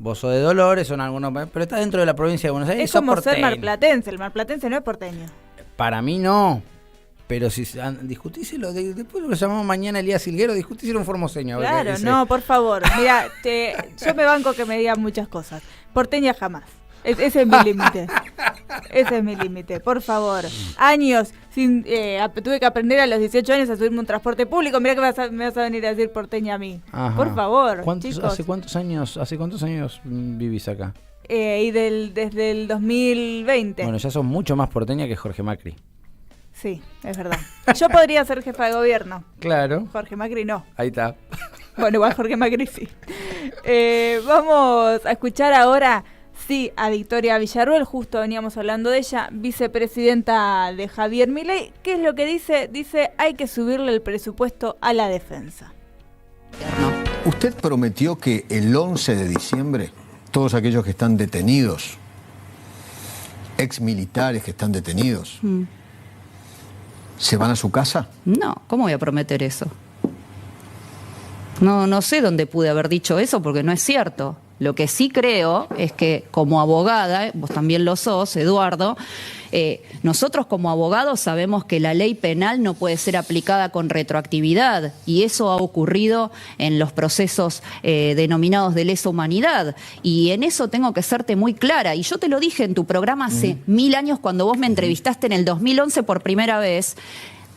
Speaker 4: Vos sos de Dolores, son algunos, pero estás dentro de la provincia de Buenos Aires.
Speaker 5: Es como ser marplatense, el marplatense no es porteño.
Speaker 4: Para mí no, pero si discutíselo, después lo llamamos mañana Elías Silguero, discutíselo un formoseño.
Speaker 5: Claro, no, por favor, mira, yo me banco que me digan muchas cosas, porteña jamás. Ese es mi límite. Ese es mi límite, por favor. Años sin tuve que aprender a los 18 años a subirme un transporte público. Mirá que me vas a venir a decir porteña a mí.
Speaker 4: Ajá.
Speaker 5: Por favor,
Speaker 4: chicos. ¿Hace cuántos años vivís acá?
Speaker 5: Desde el 2020.
Speaker 4: Bueno, ya sos mucho más porteña que Jorge Macri.
Speaker 5: Sí, es verdad. Yo podría ser jefa de gobierno.
Speaker 4: Claro.
Speaker 5: Jorge Macri no.
Speaker 4: Ahí está.
Speaker 5: Bueno, igual Jorge Macri sí. Vamos a escuchar ahora... Sí, a Victoria Villarruel, justo veníamos hablando de ella, vicepresidenta de Javier Milei. ¿Qué es lo que dice? Dice, hay que subirle el presupuesto a la defensa.
Speaker 7: Usted prometió que el 11 de diciembre, todos aquellos que están detenidos, exmilitares que están detenidos, ¿se van a su casa?
Speaker 9: No, ¿cómo voy a prometer eso? No sé dónde pude haber dicho eso porque no es cierto. Lo que sí creo es que como abogada, vos también lo sos, Eduardo, nosotros como abogados sabemos que la ley penal no puede ser aplicada con retroactividad y eso ha ocurrido en los procesos denominados de lesa humanidad y en eso tengo que serte muy clara y yo te lo dije en tu programa hace 1000 años cuando vos me entrevistaste en el 2011 por primera vez.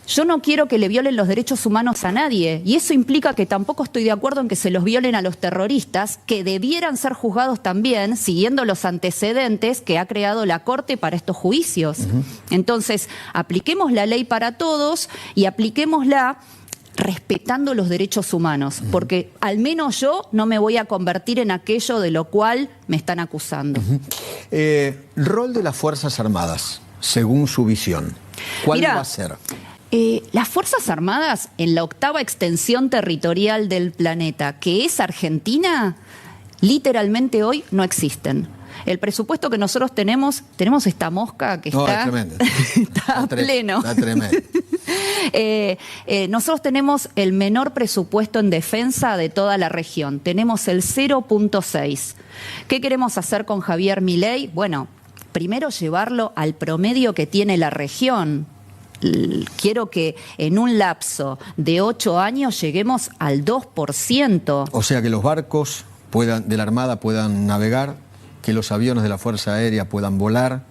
Speaker 9: Yo no quiero que le violen los derechos humanos a nadie, y eso implica que tampoco estoy de acuerdo en que se los violen a los terroristas, que debieran ser juzgados también, siguiendo los antecedentes que ha creado la Corte para estos juicios. Entonces, apliquemos la ley para todos y apliquémosla respetando los derechos humanos, porque al menos yo no me voy a convertir en aquello de lo cual me están acusando.
Speaker 7: Rol de las Fuerzas Armadas, según su visión, ¿cuál va a ser?
Speaker 9: Las Fuerzas Armadas, en la 8ª extensión territorial del planeta, que es Argentina, literalmente hoy no existen. El presupuesto que nosotros tenemos esta mosca que está, está a pleno.
Speaker 7: Está tremendo.
Speaker 9: Nosotros tenemos el menor presupuesto en defensa de toda la región. Tenemos el 0.6. ¿Qué queremos hacer con Javier Milei? Bueno, primero llevarlo al promedio que tiene la región. Quiero que en un lapso de 8 años lleguemos al 2%.
Speaker 7: O sea, que los barcos de la Armada puedan navegar, que los aviones de la Fuerza Aérea puedan volar,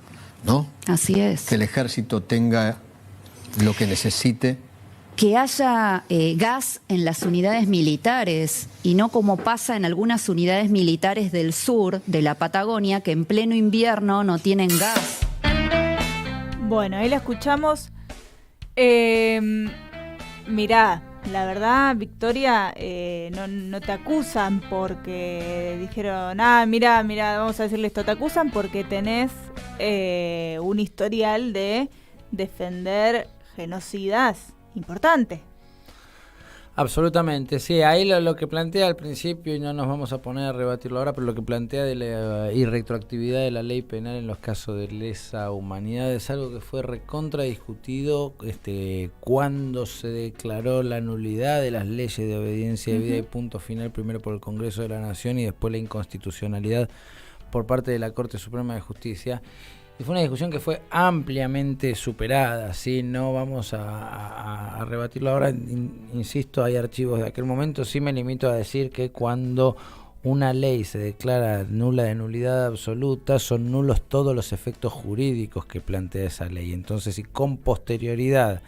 Speaker 7: ¿no?
Speaker 9: Así es.
Speaker 7: Que el ejército tenga lo que necesite.
Speaker 9: Que haya gas en las unidades militares y no como pasa en algunas unidades militares del sur, de la Patagonia, que en pleno invierno no tienen gas.
Speaker 5: Bueno, ahí la escuchamos. Mirá, la verdad, Victoria, no te acusan porque dijeron, mira, vamos a decirle esto, te acusan porque tenés un historial de defender genocidas importante.
Speaker 4: Absolutamente, sí, ahí lo que plantea al principio, y no nos vamos a poner a rebatirlo ahora, pero lo que plantea de la irretroactividad de la ley penal en los casos de lesa humanidad es algo que fue recontra discutido cuando se declaró la nulidad de las leyes de obediencia debida y punto final, primero por el Congreso de la Nación y después la inconstitucionalidad por parte de la Corte Suprema de Justicia. Y fue una discusión que fue ampliamente superada, ¿sí? No vamos a rebatirlo ahora, insisto, hay archivos de aquel momento. Sí me limito a decir que cuando una ley se declara nula de nulidad absoluta, son nulos todos los efectos jurídicos que plantea esa ley. Entonces, si con posterioridad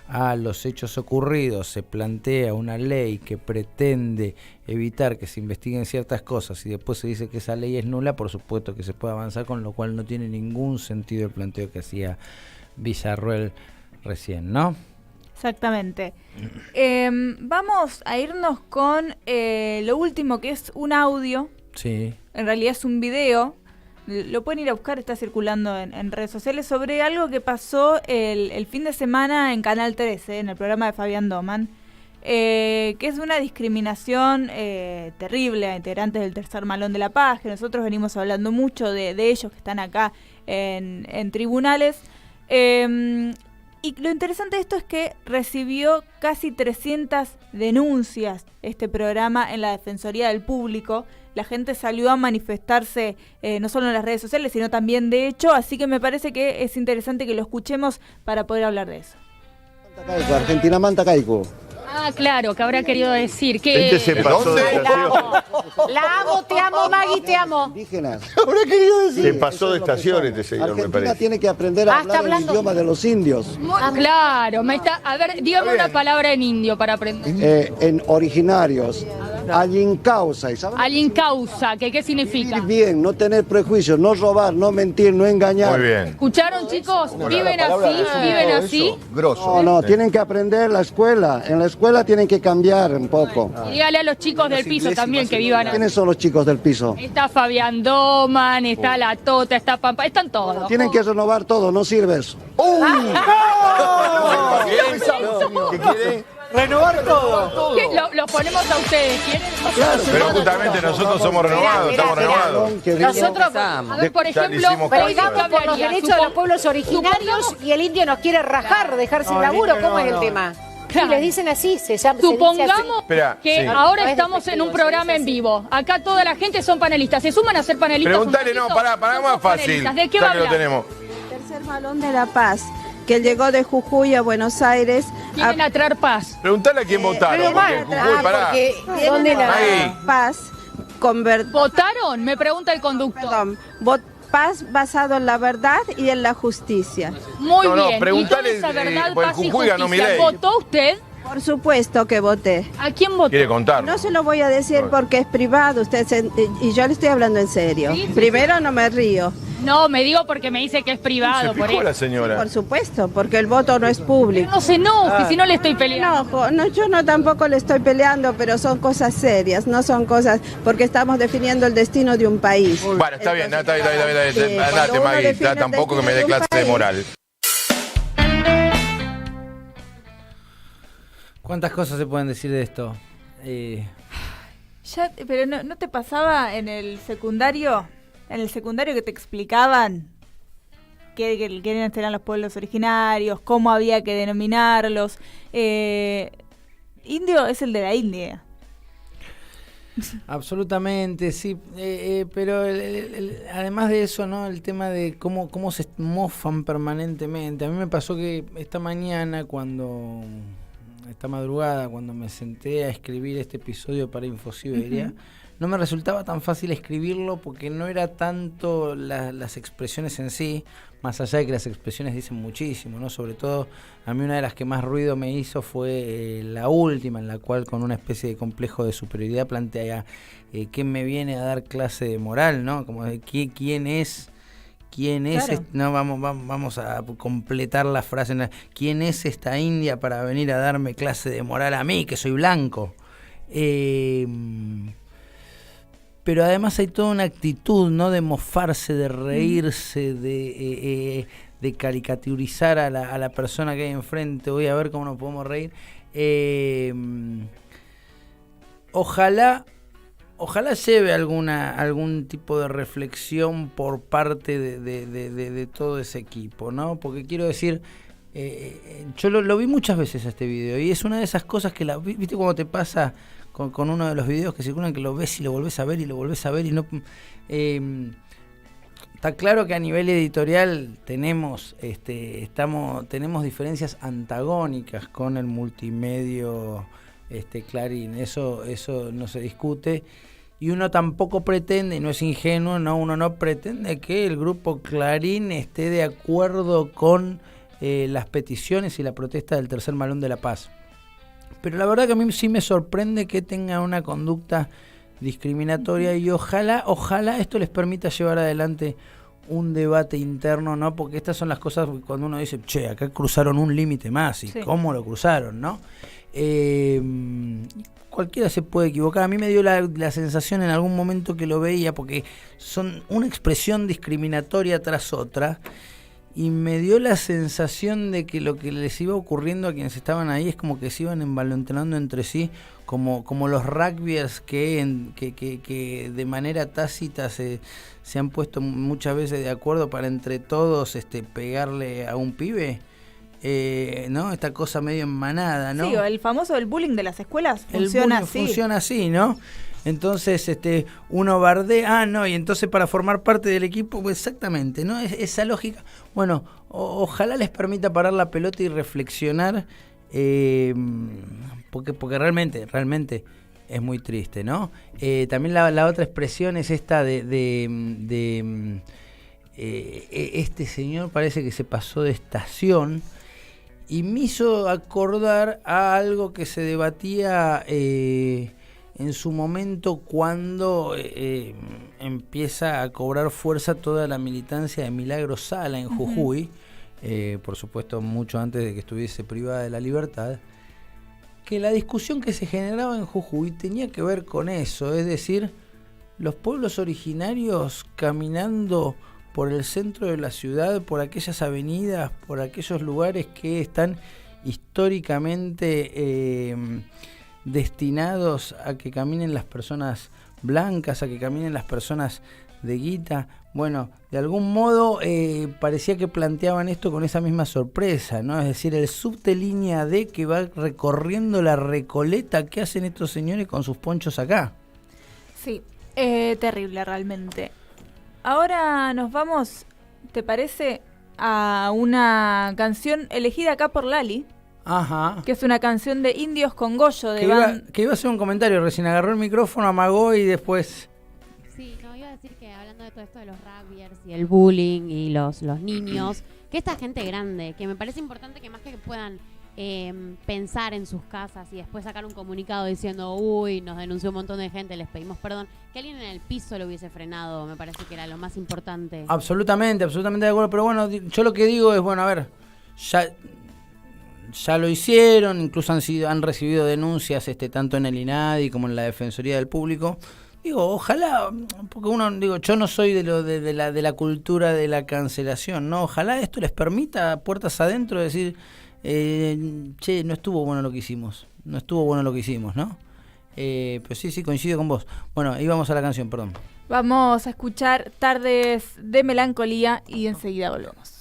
Speaker 4: a los hechos ocurridos se plantea una ley que pretende evitar que se investiguen ciertas cosas y después se dice que esa ley es nula, por supuesto que se puede avanzar, con lo cual no tiene ningún sentido el planteo que hacía Villarruel recién, ¿no?
Speaker 5: Exactamente. Vamos a irnos con lo último, que es un audio.
Speaker 4: Sí.
Speaker 5: En realidad es un video. Lo pueden ir a buscar, está circulando en redes sociales, sobre algo que pasó el fin de semana en Canal 13, en el programa de Fabián Doman, que es una discriminación terrible a integrantes del Tercer Malón de la Paz, que nosotros venimos hablando mucho de ellos que están acá en tribunales. Y lo interesante de esto es que recibió casi 300 denuncias este programa en la Defensoría del Público. La gente salió a manifestarse no solo en las redes sociales, sino también de hecho, así que me parece que es interesante que lo escuchemos para poder hablar de eso.
Speaker 10: Argentina Manta Caico.
Speaker 11: Ah, claro, que habrá querido decir que...
Speaker 21: Este se pasó de estación.
Speaker 11: La amo, te amo, Maggie, te amo.
Speaker 10: Indígenas. Habrá querido decir.
Speaker 21: Se pasó de estación este señor,
Speaker 10: Argentina
Speaker 21: me parece.
Speaker 10: Tiene que aprender a hablar el idioma de los indios.
Speaker 11: Claro, a ver, dígame una palabra en indio para aprender.
Speaker 10: En originarios. Alincausa.
Speaker 11: Alincausa, ¿qué significa?
Speaker 10: Vivir bien, no tener prejuicios, no robar, no mentir, no engañar.
Speaker 21: Muy bien.
Speaker 11: ¿Escucharon, chicos? ¿Viven así?
Speaker 10: Grosso. No, tienen que aprender la escuela. En la escuela tienen que cambiar un poco.
Speaker 11: Y dígale a los chicos del piso también que vivan así.
Speaker 10: ¿Quiénes son los chicos del piso?
Speaker 11: Está Fabián Doman, está La Tota, está Pampa, están todos.
Speaker 10: Tienen que renovar todo, no sirve eso.
Speaker 21: ¿Qué quiere?
Speaker 11: Renovar todo. Los ponemos a ustedes. ¿Quieren?
Speaker 21: Pero justamente nosotros somos renovados, estamos renovados.
Speaker 11: Nosotros, a ver, por ejemplo,
Speaker 12: peleamos por los derechos de los pueblos originarios y el indio nos quiere rajar, dejar sin laburo. ¿Cómo es el tema? Sí, les dicen así,
Speaker 11: supongamos que ahora estamos en un programa en vivo. Acá toda la gente son panelistas. ¿Se suman a ser panelistas?
Speaker 21: Preguntale, no, pará, más fácil.
Speaker 11: ¿De qué va a hablar?
Speaker 21: Lo tenemos.
Speaker 13: Tercer Malón de la Paz, que llegó de Jujuy a Buenos Aires.
Speaker 11: Quieren a traer paz.
Speaker 21: Preguntale a quién votaron.
Speaker 13: Porque vienen a Paz.
Speaker 11: ¿Votaron? Me pregunta el conductor.
Speaker 13: Perdón, paz basado en la verdad y en la justicia.
Speaker 11: Muy bien. Preguntale, ¿y toda esa verdad, paz y justicia votó usted?
Speaker 13: Por supuesto que voté.
Speaker 11: ¿A quién votó?
Speaker 6: ¿Quiere contar?
Speaker 13: No se lo voy a decir porque es privado, y yo le estoy hablando en serio. Sí, primero no me río.
Speaker 11: No, me digo porque me dice que es privado.
Speaker 6: ¿Se fijó la señora?
Speaker 13: Sí, por supuesto, porque el voto no es público.
Speaker 11: No se enoje, si no le estoy peleando.
Speaker 13: No, yo no tampoco le estoy peleando, pero son cosas serias, no son cosas porque estamos definiendo el destino de un país.
Speaker 6: Bueno, está bien, está bien. Andate, Magui, tampoco que me dé clase de moral.
Speaker 4: ¿Cuántas cosas se pueden decir de esto?
Speaker 5: Pero ¿no te pasaba en el secundario? En el secundario que te explicaban quiénes eran los pueblos originarios, cómo había que denominarlos. Indio es el de la India.
Speaker 4: Absolutamente, sí. Pero además de eso, ¿no? El tema de cómo se mofan permanentemente. A mí me pasó que esta madrugada, cuando me senté a escribir este episodio para Infociberia, no me resultaba tan fácil escribirlo porque no era tanto las expresiones en sí, más allá de que las expresiones dicen muchísimo, ¿no? Sobre todo, a mí una de las que más ruido me hizo fue la última, en la cual con una especie de complejo de superioridad plantea ¿quién me viene a dar clase de moral? ¿No? Como de ¿quién es? ¿Quién es? Claro. No, vamos a completar la frase. ¿Quién es esta india para venir a darme clase de moral a mí, que soy blanco? Pero además hay toda una actitud, ¿no? De mofarse, de reírse, de caricaturizar a la persona que hay enfrente. Voy a ver cómo nos podemos reír. Ojalá lleve algún tipo de reflexión por parte de todo ese equipo, ¿no? Porque quiero decir, yo lo vi muchas veces este video y es una de esas cosas que ¿viste cuando te pasa con uno de los videos que circulan, que lo ves y lo volvés a ver y lo volvés a ver y no... Está claro que a nivel editorial tenemos diferencias antagónicas con el multimedio Clarín, eso no se discute, y uno tampoco pretende, y no es ingenuo, uno no pretende que el grupo Clarín esté de acuerdo con las peticiones y la protesta del Tercer Malón de la Paz. Pero la verdad que a mí sí me sorprende que tenga una conducta discriminatoria y ojalá esto les permita llevar adelante un debate interno, ¿no? Porque estas son las cosas cuando uno dice, che, acá cruzaron un límite más, y sí, cómo lo cruzaron, ¿no? Cualquiera se puede equivocar. A mí me dio la sensación en algún momento que lo veía, porque son una expresión discriminatoria tras otra, y me dio la sensación de que lo que les iba ocurriendo a quienes estaban ahí es como que se iban envalentonando entre sí, como los rugbyers que de manera tácita se han puesto muchas veces de acuerdo para entre todos pegarle a un pibe, ¿no? Esta cosa medio en manada, ¿no?
Speaker 5: Sí, el famoso del bullying de las escuelas funciona así.
Speaker 4: Funciona así, ¿no? Entonces uno bardea, y entonces para formar parte del equipo, pues exactamente, ¿no? Esa lógica. Bueno, ojalá les permita parar la pelota y reflexionar, porque realmente es muy triste, ¿no? También la otra expresión es esta de este señor parece que se pasó de estación, y me hizo acordar a algo que se debatía en su momento cuando empieza a cobrar fuerza toda la militancia de Milagro Sala en Jujuy, por supuesto mucho antes de que estuviese privada de la libertad, que la discusión que se generaba en Jujuy tenía que ver con eso, es decir, los pueblos originarios caminando por el centro de la ciudad, por aquellas avenidas, por aquellos lugares que están históricamente destinados a que caminen las personas blancas, a que caminen las personas de guita. Bueno, de algún modo parecía que planteaban esto con esa misma sorpresa, ¿no? Es decir, el subte línea D que va recorriendo la Recoleta. ¿Qué hacen estos señores con sus ponchos acá?
Speaker 5: Sí, terrible realmente. Ahora nos vamos, ¿te parece?, a una canción elegida acá por Lali.
Speaker 4: Ajá.
Speaker 5: Que es una canción de Indios con Goyo.
Speaker 4: Que iba a hacer un comentario, recién agarró el micrófono, amagó y después...
Speaker 16: Sí, no, iba a decir que hablando de todo esto de los rugbyers y el bullying y los niños, que esta gente grande, que me parece importante que más que puedan pensar en sus casas y después sacar un comunicado diciendo uy, nos denunció un montón de gente, les pedimos perdón, que alguien en el piso lo hubiese frenado, me parece que era lo más importante.
Speaker 4: Absolutamente de acuerdo, pero bueno, yo lo que digo es, bueno, a ver, ya lo hicieron, incluso han recibido denuncias tanto en el INADI como en la Defensoría del Público. Digo, ojalá, porque yo no soy de la cultura de la cancelación, ¿no? Ojalá esto les permita puertas adentro decir, che, no estuvo bueno lo que hicimos, ¿no? Pero sí, coincido con vos. Bueno, ahí vamos a la canción, perdón.
Speaker 5: Vamos a escuchar Tardes de Melancolía y enseguida volvemos.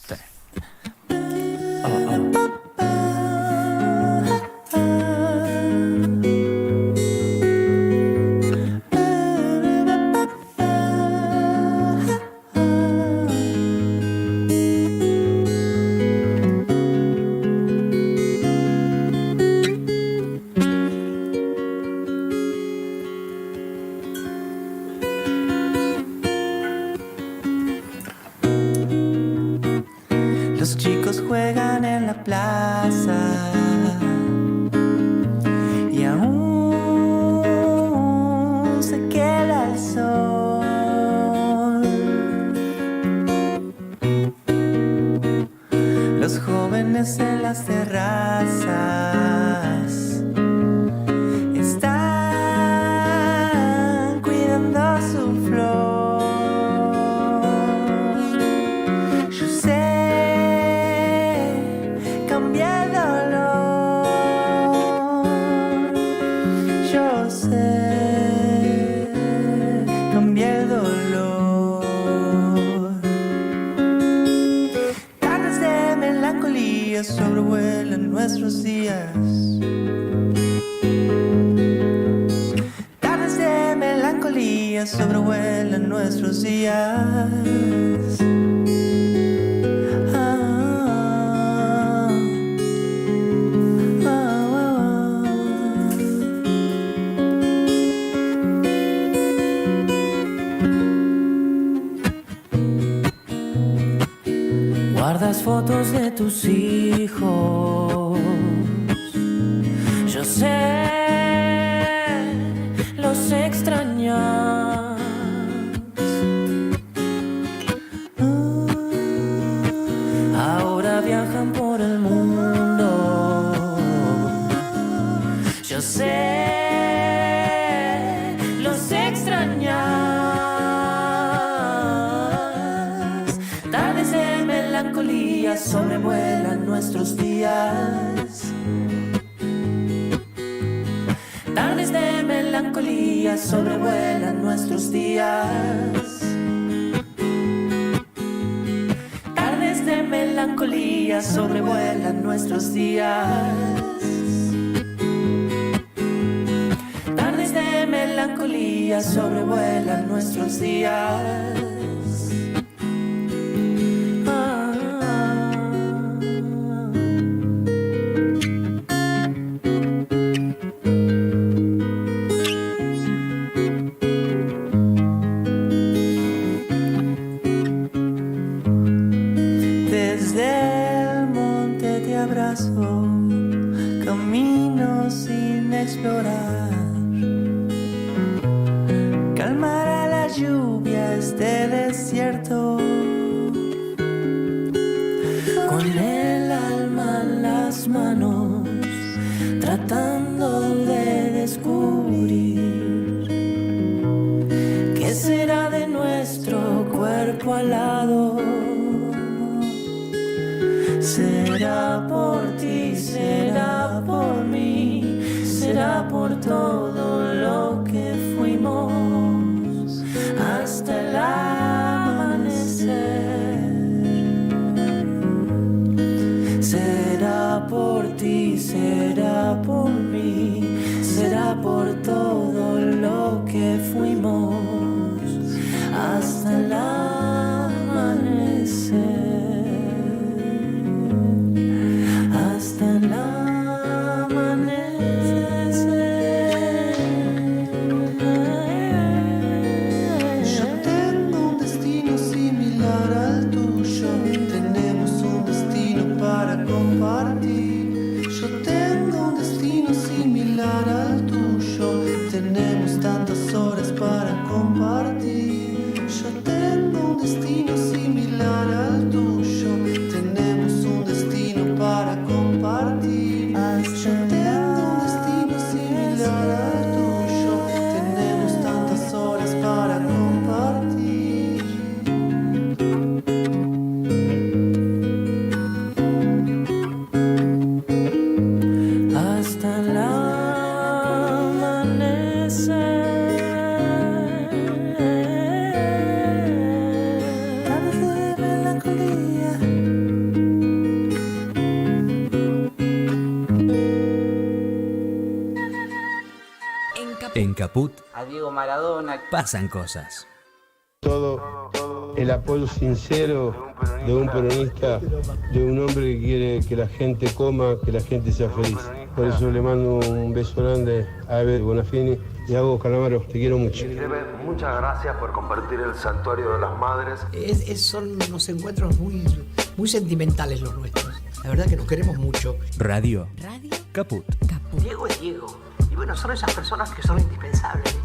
Speaker 17: Los chicos juegan en la plaza y aún se queda el sol. Los jóvenes en las terrazas están cuidando su flor. Sobrevuelan nuestros días, tardes de melancolía sobrevuelan nuestros días. Guardas fotos de tus hijos, yo sé, los extrañas. Ahora viajan por el mundo, yo sé, los extrañas. Tardes de melancolía sobrevuelan nuestros días. Tardes de melancolía sobrevuelan nuestros días. Tardes de melancolía sobrevuelan nuestros días. Tardes de melancolía sobrevuelan nuestros días. Camino sin explorar, calmará la lluvia este desierto, con el alma en las manos, tratando de descubrir qué será de nuestro cuerpo alado. Será por ti, será por mí, será por todo lo que fuimos hasta el amanecer. Será por ti, será por mí, será por todo lo que fuimos hasta el amanecer. Hasta el amanecer. Yo tengo un destino similar. para compartir. Yo tengo un destino similar al tuyo. Tenemos tantas horas para compartir. Yo tengo un destino similar al tuyo. Tenemos un destino para compartir. Yo tengo un destino similar al tuyo. Tenemos tantas horas para compartir. Hasta el amanecer. Tardes de melancolía.
Speaker 8: En Caput
Speaker 14: A Diego Maradona.
Speaker 8: pasan cosas.
Speaker 19: Todo el apoyo sincero de un peronista, de un hombre que quiere que la gente coma, que la gente sea feliz. Por eso le mando un beso grande a Eber Bonafini y a vos, Calamaro, te quiero mucho.
Speaker 20: Muchas gracias por compartir el Santuario de las Madres.
Speaker 22: Son unos encuentros muy sentimentales los nuestros. La verdad que nos queremos mucho.
Speaker 8: Radio Caput.
Speaker 22: Diego es Diego. Y bueno, son esas personas que son indispensables, ¿viste?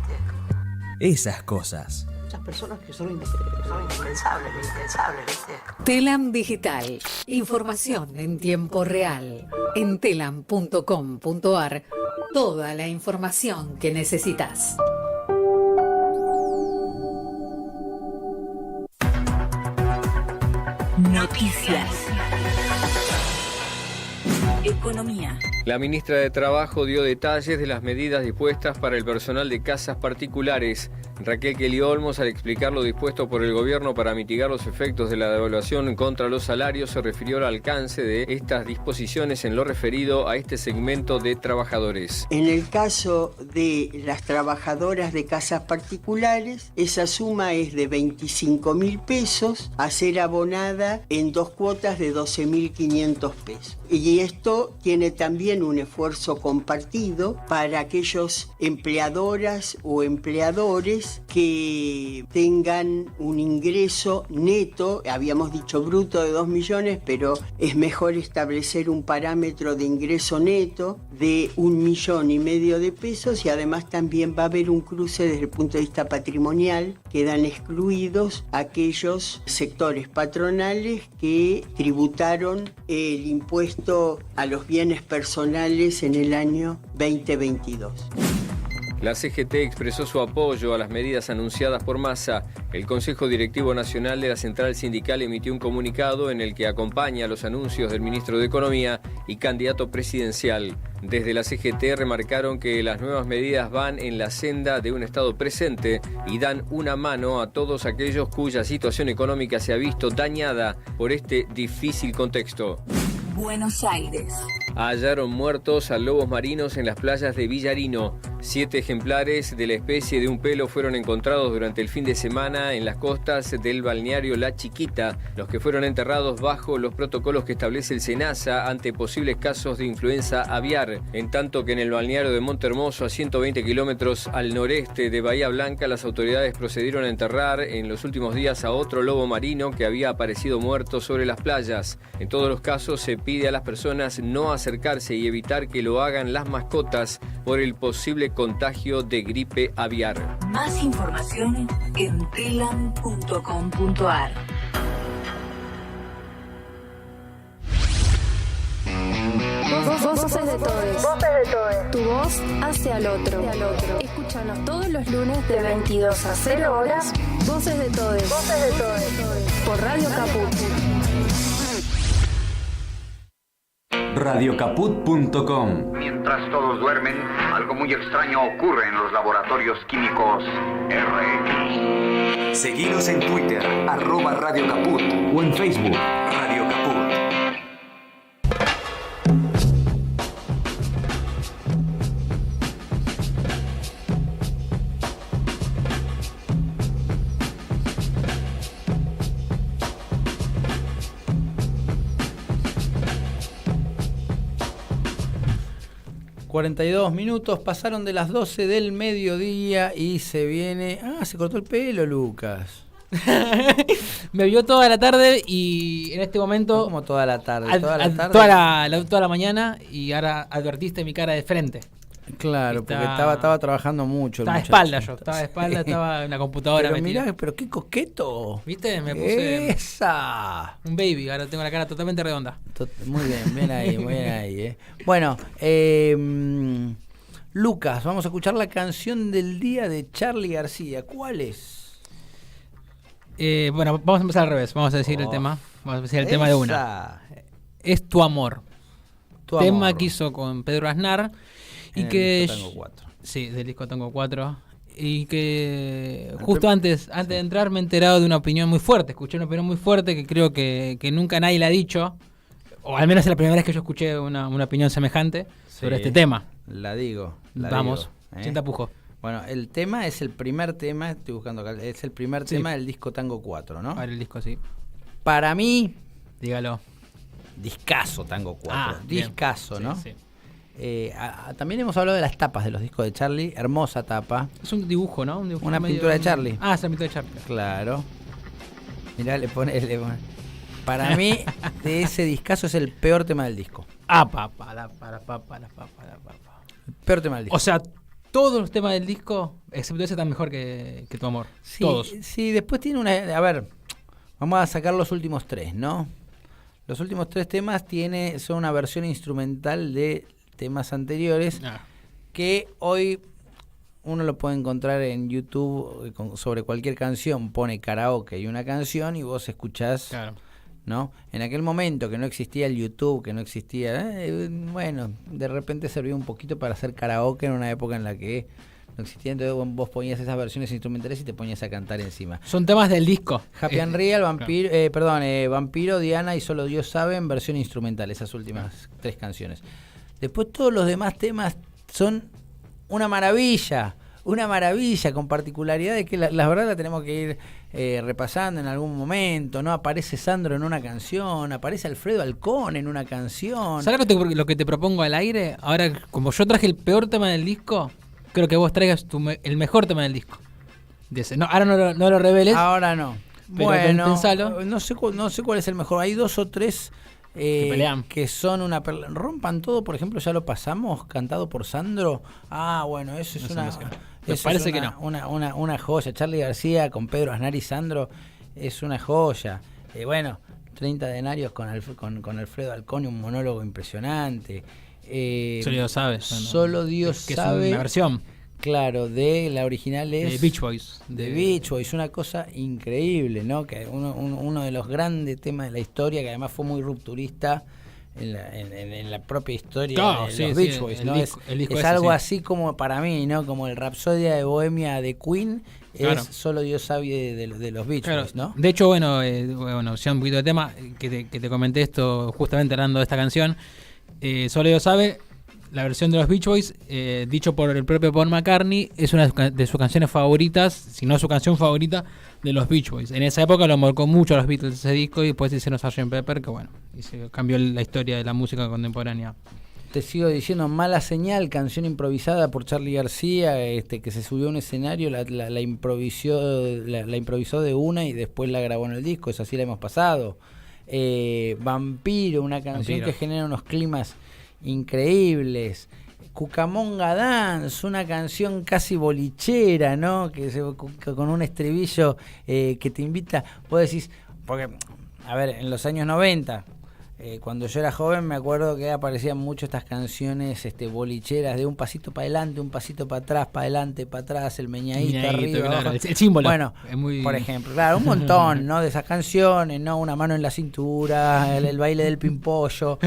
Speaker 8: Esas cosas.
Speaker 22: Esas personas que son indispensables, ¿viste?
Speaker 3: Telam Digital. Información en tiempo real. En telam.com.ar. Toda la información que necesitas.
Speaker 15: Noticias. Economía.
Speaker 24: La ministra de Trabajo dio detalles de las medidas dispuestas para el personal de casas particulares. Raquel Kelly Olmos, al explicar lo dispuesto por el gobierno para mitigar los efectos de la devaluación contra los salarios, se refirió al alcance de estas disposiciones en lo referido a este segmento de trabajadores.
Speaker 23: En el caso de las trabajadoras de casas particulares, esa suma es de 25.000 pesos a ser abonada en 2 cuotas de 12.500 pesos. Y esto tiene también un esfuerzo compartido para aquellos empleadoras o empleadores que tengan un ingreso neto, habíamos dicho bruto de 2 millones, pero es mejor establecer un parámetro de ingreso neto de 1,5 millones de pesos, y además también va a haber un cruce desde el punto de vista patrimonial. Quedan excluidos aquellos sectores patronales que tributaron el impuesto a los bienes personales en el año 2022.
Speaker 24: La CGT expresó su apoyo a las medidas anunciadas por Massa. El Consejo Directivo Nacional de la Central Sindical emitió un comunicado en el que acompaña los anuncios del ministro de Economía y candidato presidencial. Desde la CGT remarcaron que las nuevas medidas van en la senda de un Estado presente y dan una mano a todos aquellos cuya situación económica se ha visto dañada por este difícil contexto.
Speaker 15: Buenos Aires.
Speaker 24: Hallaron muertos a lobos marinos en las playas de Villarino. 7 ejemplares de la especie de un pelo fueron encontrados durante el fin de semana en las costas del balneario La Chiquita, los que fueron enterrados bajo los protocolos que establece el SENASA ante posibles casos de influenza aviar. En tanto que en el balneario de Montehermoso, a 120 kilómetros al noreste de Bahía Blanca, las autoridades procedieron a enterrar en los últimos días a otro lobo marino que había aparecido muerto sobre las playas. En todos los casos se pide a las personas no acercarse y evitar que lo hagan las mascotas por el posible contagio de gripe aviar.
Speaker 15: Más información en telam.com.ar.
Speaker 25: Voces de todos. Tu voz hacia el otro. Escúchanos todos los lunes de 22 a 0 horas. Voces de todos. Por Radio Caput.
Speaker 8: Radiocaput.com.
Speaker 27: Mientras todos duermen, algo muy extraño ocurre en los laboratorios químicos RX.
Speaker 8: Seguinos en Twitter, @Radio Caput, o en Facebook, Radio Caput.
Speaker 4: ...42 pasaron de las 12 del mediodía y se viene... Ah, se cortó el pelo, Lucas.
Speaker 1: Me vio toda la tarde y en este momento...
Speaker 4: Como toda la tarde.
Speaker 1: Toda la mañana y ahora advertiste mi cara de frente.
Speaker 4: Claro, porque estaba trabajando mucho.
Speaker 1: Estaba de espalda estaba en la computadora.
Speaker 4: Pero mirá, pero qué coqueto.
Speaker 1: ¿Viste? Me puse...
Speaker 4: ¡Esa!
Speaker 1: Un baby, ahora tengo la cara totalmente redonda.
Speaker 4: Muy bien ahí, Bueno, Lucas, vamos a escuchar la canción del día de Charly García. ¿Cuál es?
Speaker 1: Bueno, vamos a empezar al revés. Vamos a decir el tema. Vamos a decir el tema de una. Es Tu Amor. Tema que hizo con Pedro Aznar. Y que
Speaker 4: Tango 4.
Speaker 1: Sí, del disco Tango 4. Y que justo antes de entrar me he enterado de una opinión muy fuerte. Escuché una opinión muy fuerte que creo que nunca nadie la ha dicho. O al menos es la primera vez que yo escuché una opinión semejante sobre este tema.
Speaker 4: La digo.
Speaker 1: Vamos, sin tapujos.
Speaker 4: Bueno, el tema es el primer tema, estoy buscando acá, es el primer tema del disco Tango 4, ¿no?
Speaker 1: A ver, el disco, sí.
Speaker 4: Para mí...
Speaker 1: Dígalo.
Speaker 4: Discazo Tango 4. Discazo,
Speaker 1: bien.
Speaker 4: ¿no?
Speaker 1: Sí.
Speaker 4: También hemos hablado de las tapas de los discos de Charly. Hermosa tapa.
Speaker 1: Es un dibujo, ¿no?
Speaker 4: Una pintura de Charly.
Speaker 1: Es la pintura de Charly.
Speaker 4: Claro. Mirá, le pone. Para mí, de ese discazo es el peor tema del disco.
Speaker 1: El
Speaker 4: peor tema del disco.
Speaker 1: O sea, todos los temas del disco, excepto ese, están mejor que Tu Amor.
Speaker 4: Sí,
Speaker 1: todos.
Speaker 4: Sí, después tiene una... A ver, vamos a sacar los últimos 3, ¿no? Los últimos 3 temas son una versión instrumental de temas anteriores que hoy uno lo puede encontrar en YouTube sobre cualquier canción, pone karaoke y una canción y vos escuchás,
Speaker 1: claro,
Speaker 4: ¿no? En aquel momento que no existía el YouTube, que no existía, bueno, de repente servía un poquito para hacer karaoke en una época en la que no existía, entonces vos ponías esas versiones instrumentales y te ponías a cantar encima.
Speaker 1: Son temas del disco.
Speaker 4: Happy and Real, Vampiro, Diana y Solo Dios Sabe en versión instrumental, esas últimas 3 canciones. Después todos los demás temas son una maravilla, con particularidades que la verdad la tenemos que ir repasando en algún momento, ¿no? Aparece Sandro en una canción, aparece Alfredo Alcón en una canción.
Speaker 1: ¿Sabes lo que te propongo al aire? Ahora, como yo traje el peor tema del disco, creo que vos traigas el mejor tema del disco. No, ahora no lo reveles.
Speaker 4: Ahora no.
Speaker 1: Pero
Speaker 4: bueno,
Speaker 1: pensalo.
Speaker 4: No sé cuál es el mejor. Hay 2 o 3 que son una perla. Rompan Todo, por ejemplo, ya lo pasamos, cantado por Sandro. Bueno, eso es una joya. Charly García con Pedro Aznar y Sandro es una joya. Bueno, 30 denarios con Alfredo Alcón, un monólogo impresionante.
Speaker 1: Solo Dios sabe.
Speaker 4: Solo Dios sabe.
Speaker 1: Es una versión.
Speaker 4: Claro, de la original es...
Speaker 1: De Beach Boys.
Speaker 4: De Beach Boys, una cosa increíble, ¿no? Que uno de los grandes temas de la historia, que además fue muy rupturista en la propia historia de los Beach Boys, ¿no? Es algo así como para mí, ¿no? Como el Rapsodia de Bohemia de Queen, es Solo Dios sabe de los Beach Boys, ¿no?
Speaker 1: De hecho, bueno, ya un poquito de tema, que te comenté esto justamente hablando de esta canción. Solo Dios sabe, la versión de los Beach Boys, dicho por el propio Paul McCartney, es una de sus canciones favoritas, si no su canción favorita, de los Beach Boys. En esa época lo marcó mucho a los Beatles ese disco y después hicieron Sgt. Pepper, que bueno, y se cambió la historia de la música contemporánea.
Speaker 4: Te sigo diciendo, Mala Señal, canción improvisada por Charly García, que se subió a un escenario, la improvisó de una y después la grabó en el disco, eso así la hemos pasado. Vampiro, una canción que genera unos climas increíbles. Cucamonga Dance, una canción casi bolichera, ¿no? Con un estribillo que te invita, vos decís, porque, a ver, en los años 90, cuando yo era joven, me acuerdo que aparecían mucho estas canciones bolicheras de un pasito para adelante, un pasito para atrás, para adelante, para atrás, el meñadito arriba,
Speaker 1: claro,
Speaker 4: abajo.
Speaker 1: el símbolo.
Speaker 4: Bueno, por ejemplo, claro, un montón, ¿no? De esas canciones, ¿no? Una mano en la cintura, el baile del pimpollo,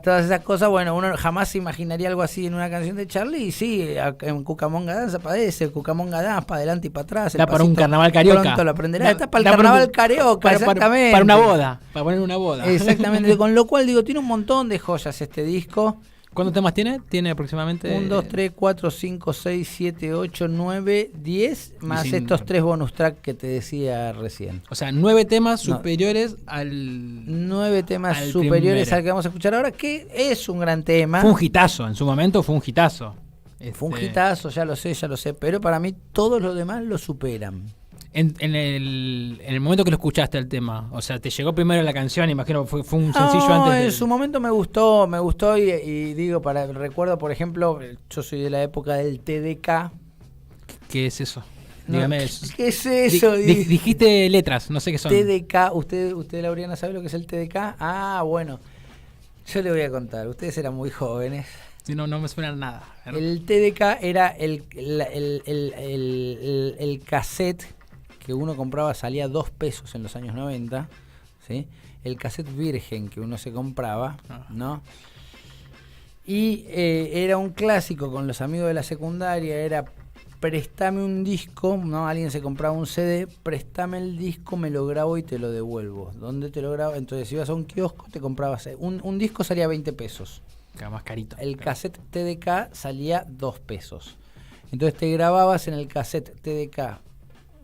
Speaker 4: todas esas cosas. Bueno, uno jamás se imaginaría algo así en una canción de Charly, y sí, en Cucamonga Dance aparece, Cucamonga Dance, para adelante y para atrás.
Speaker 1: Está para un carnaval carioca.
Speaker 4: Pronto lo aprenderá. Está para el carnaval carioca, exactamente.
Speaker 1: Para una boda, para poner una boda.
Speaker 4: Exactamente. Con lo cual, digo, tiene un montón de joyas este disco.
Speaker 1: ¿Cuántos temas tiene? Tiene aproximadamente...
Speaker 4: 1, 2, 3, 4, 5, 6, 7, 8, 9, 10, más estos 3 bonus track que te decía recién.
Speaker 1: O sea, 9 temas superiores al...
Speaker 4: 9 temas superiores al que vamos a escuchar ahora, que es un gran tema.
Speaker 1: Fue un hitazo, en su momento fue un hitazo.
Speaker 4: Fue un hitazo, ya lo sé, pero para mí todos los demás lo superan.
Speaker 1: En el momento que lo escuchaste el tema, o sea, te llegó primero la canción, imagino fue un sencillo antes
Speaker 4: en su momento me gustó y digo, recuerdo, por ejemplo, yo soy de la época del TDK.
Speaker 1: ¿Qué es eso?
Speaker 4: No,
Speaker 1: Dígame.
Speaker 4: ¿Qué es eso?
Speaker 1: Dijiste letras, no sé qué son.
Speaker 4: TDK, ¿usted Lauriana sabe lo que es el TDK? Ah, bueno, yo le voy a contar, ustedes eran muy jóvenes.
Speaker 1: Sí, no me suena nada.
Speaker 4: El TDK era el cassette que uno compraba, salía 2 pesos en los años 90, ¿sí? El cassette virgen que uno se compraba, ¿no? Y era un clásico con los amigos de la secundaria, era préstame un disco, ¿no? Alguien se compraba un CD, préstame el disco, me lo grabo y te lo devuelvo. ¿Dónde te lo grabo? Entonces ibas a un kiosco, te comprabas un disco, salía 20 pesos.
Speaker 1: Más carito.
Speaker 4: El cassette TDK salía 2 pesos. Entonces te grababas en el cassette TDK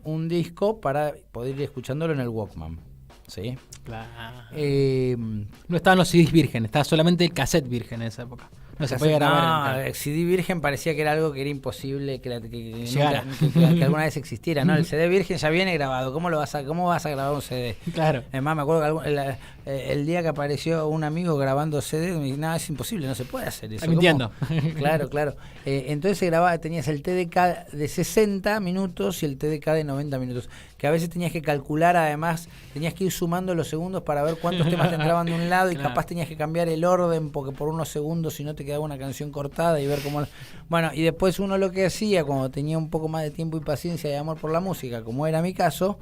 Speaker 4: un disco para poder ir escuchándolo en el Walkman, ¿sí?
Speaker 1: Claro. No estaban los CDs virgen, estaba solamente el cassette virgen en esa época. No se podía grabar.
Speaker 4: No, el CD virgen parecía que era algo que era imposible que alguna vez existiera, ¿no? El CD virgen ya viene grabado. ¿Cómo vas a grabar un CD?
Speaker 1: Claro.
Speaker 4: Además, me acuerdo que el día que apareció un amigo grabando CD, me dije, no, es imposible, no se puede hacer eso.
Speaker 1: Entiendo.
Speaker 4: Claro. Entonces se grababa, tenías el TDK de 60 minutos y el TDK de 90 minutos. Que a veces tenías que calcular, además, tenías que ir sumando los segundos para ver cuántos temas te entraban de un lado y capaz tenías que cambiar el orden porque por unos segundos si no te quedaba una canción cortada y ver cómo... Bueno, y después uno lo que hacía cuando tenía un poco más de tiempo y paciencia y amor por la música, como era mi caso,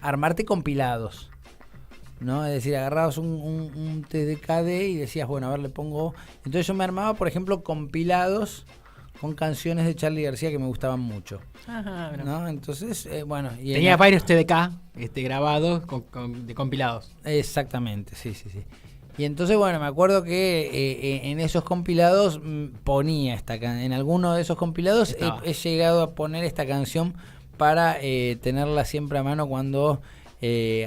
Speaker 4: armarte compilados, ¿no? Es decir, agarrabas un TDKD y decías, bueno, a ver, le pongo... Entonces yo me armaba, por ejemplo, compilados con canciones de Charly García que me gustaban mucho. Ajá, ¿no? Entonces, bueno... Y
Speaker 1: tenía varios TDK grabados de compilados.
Speaker 4: Exactamente, sí. Y entonces, bueno, me acuerdo que en esos compilados ponía en alguno de esos compilados he llegado a poner esta canción para tenerla siempre a mano cuando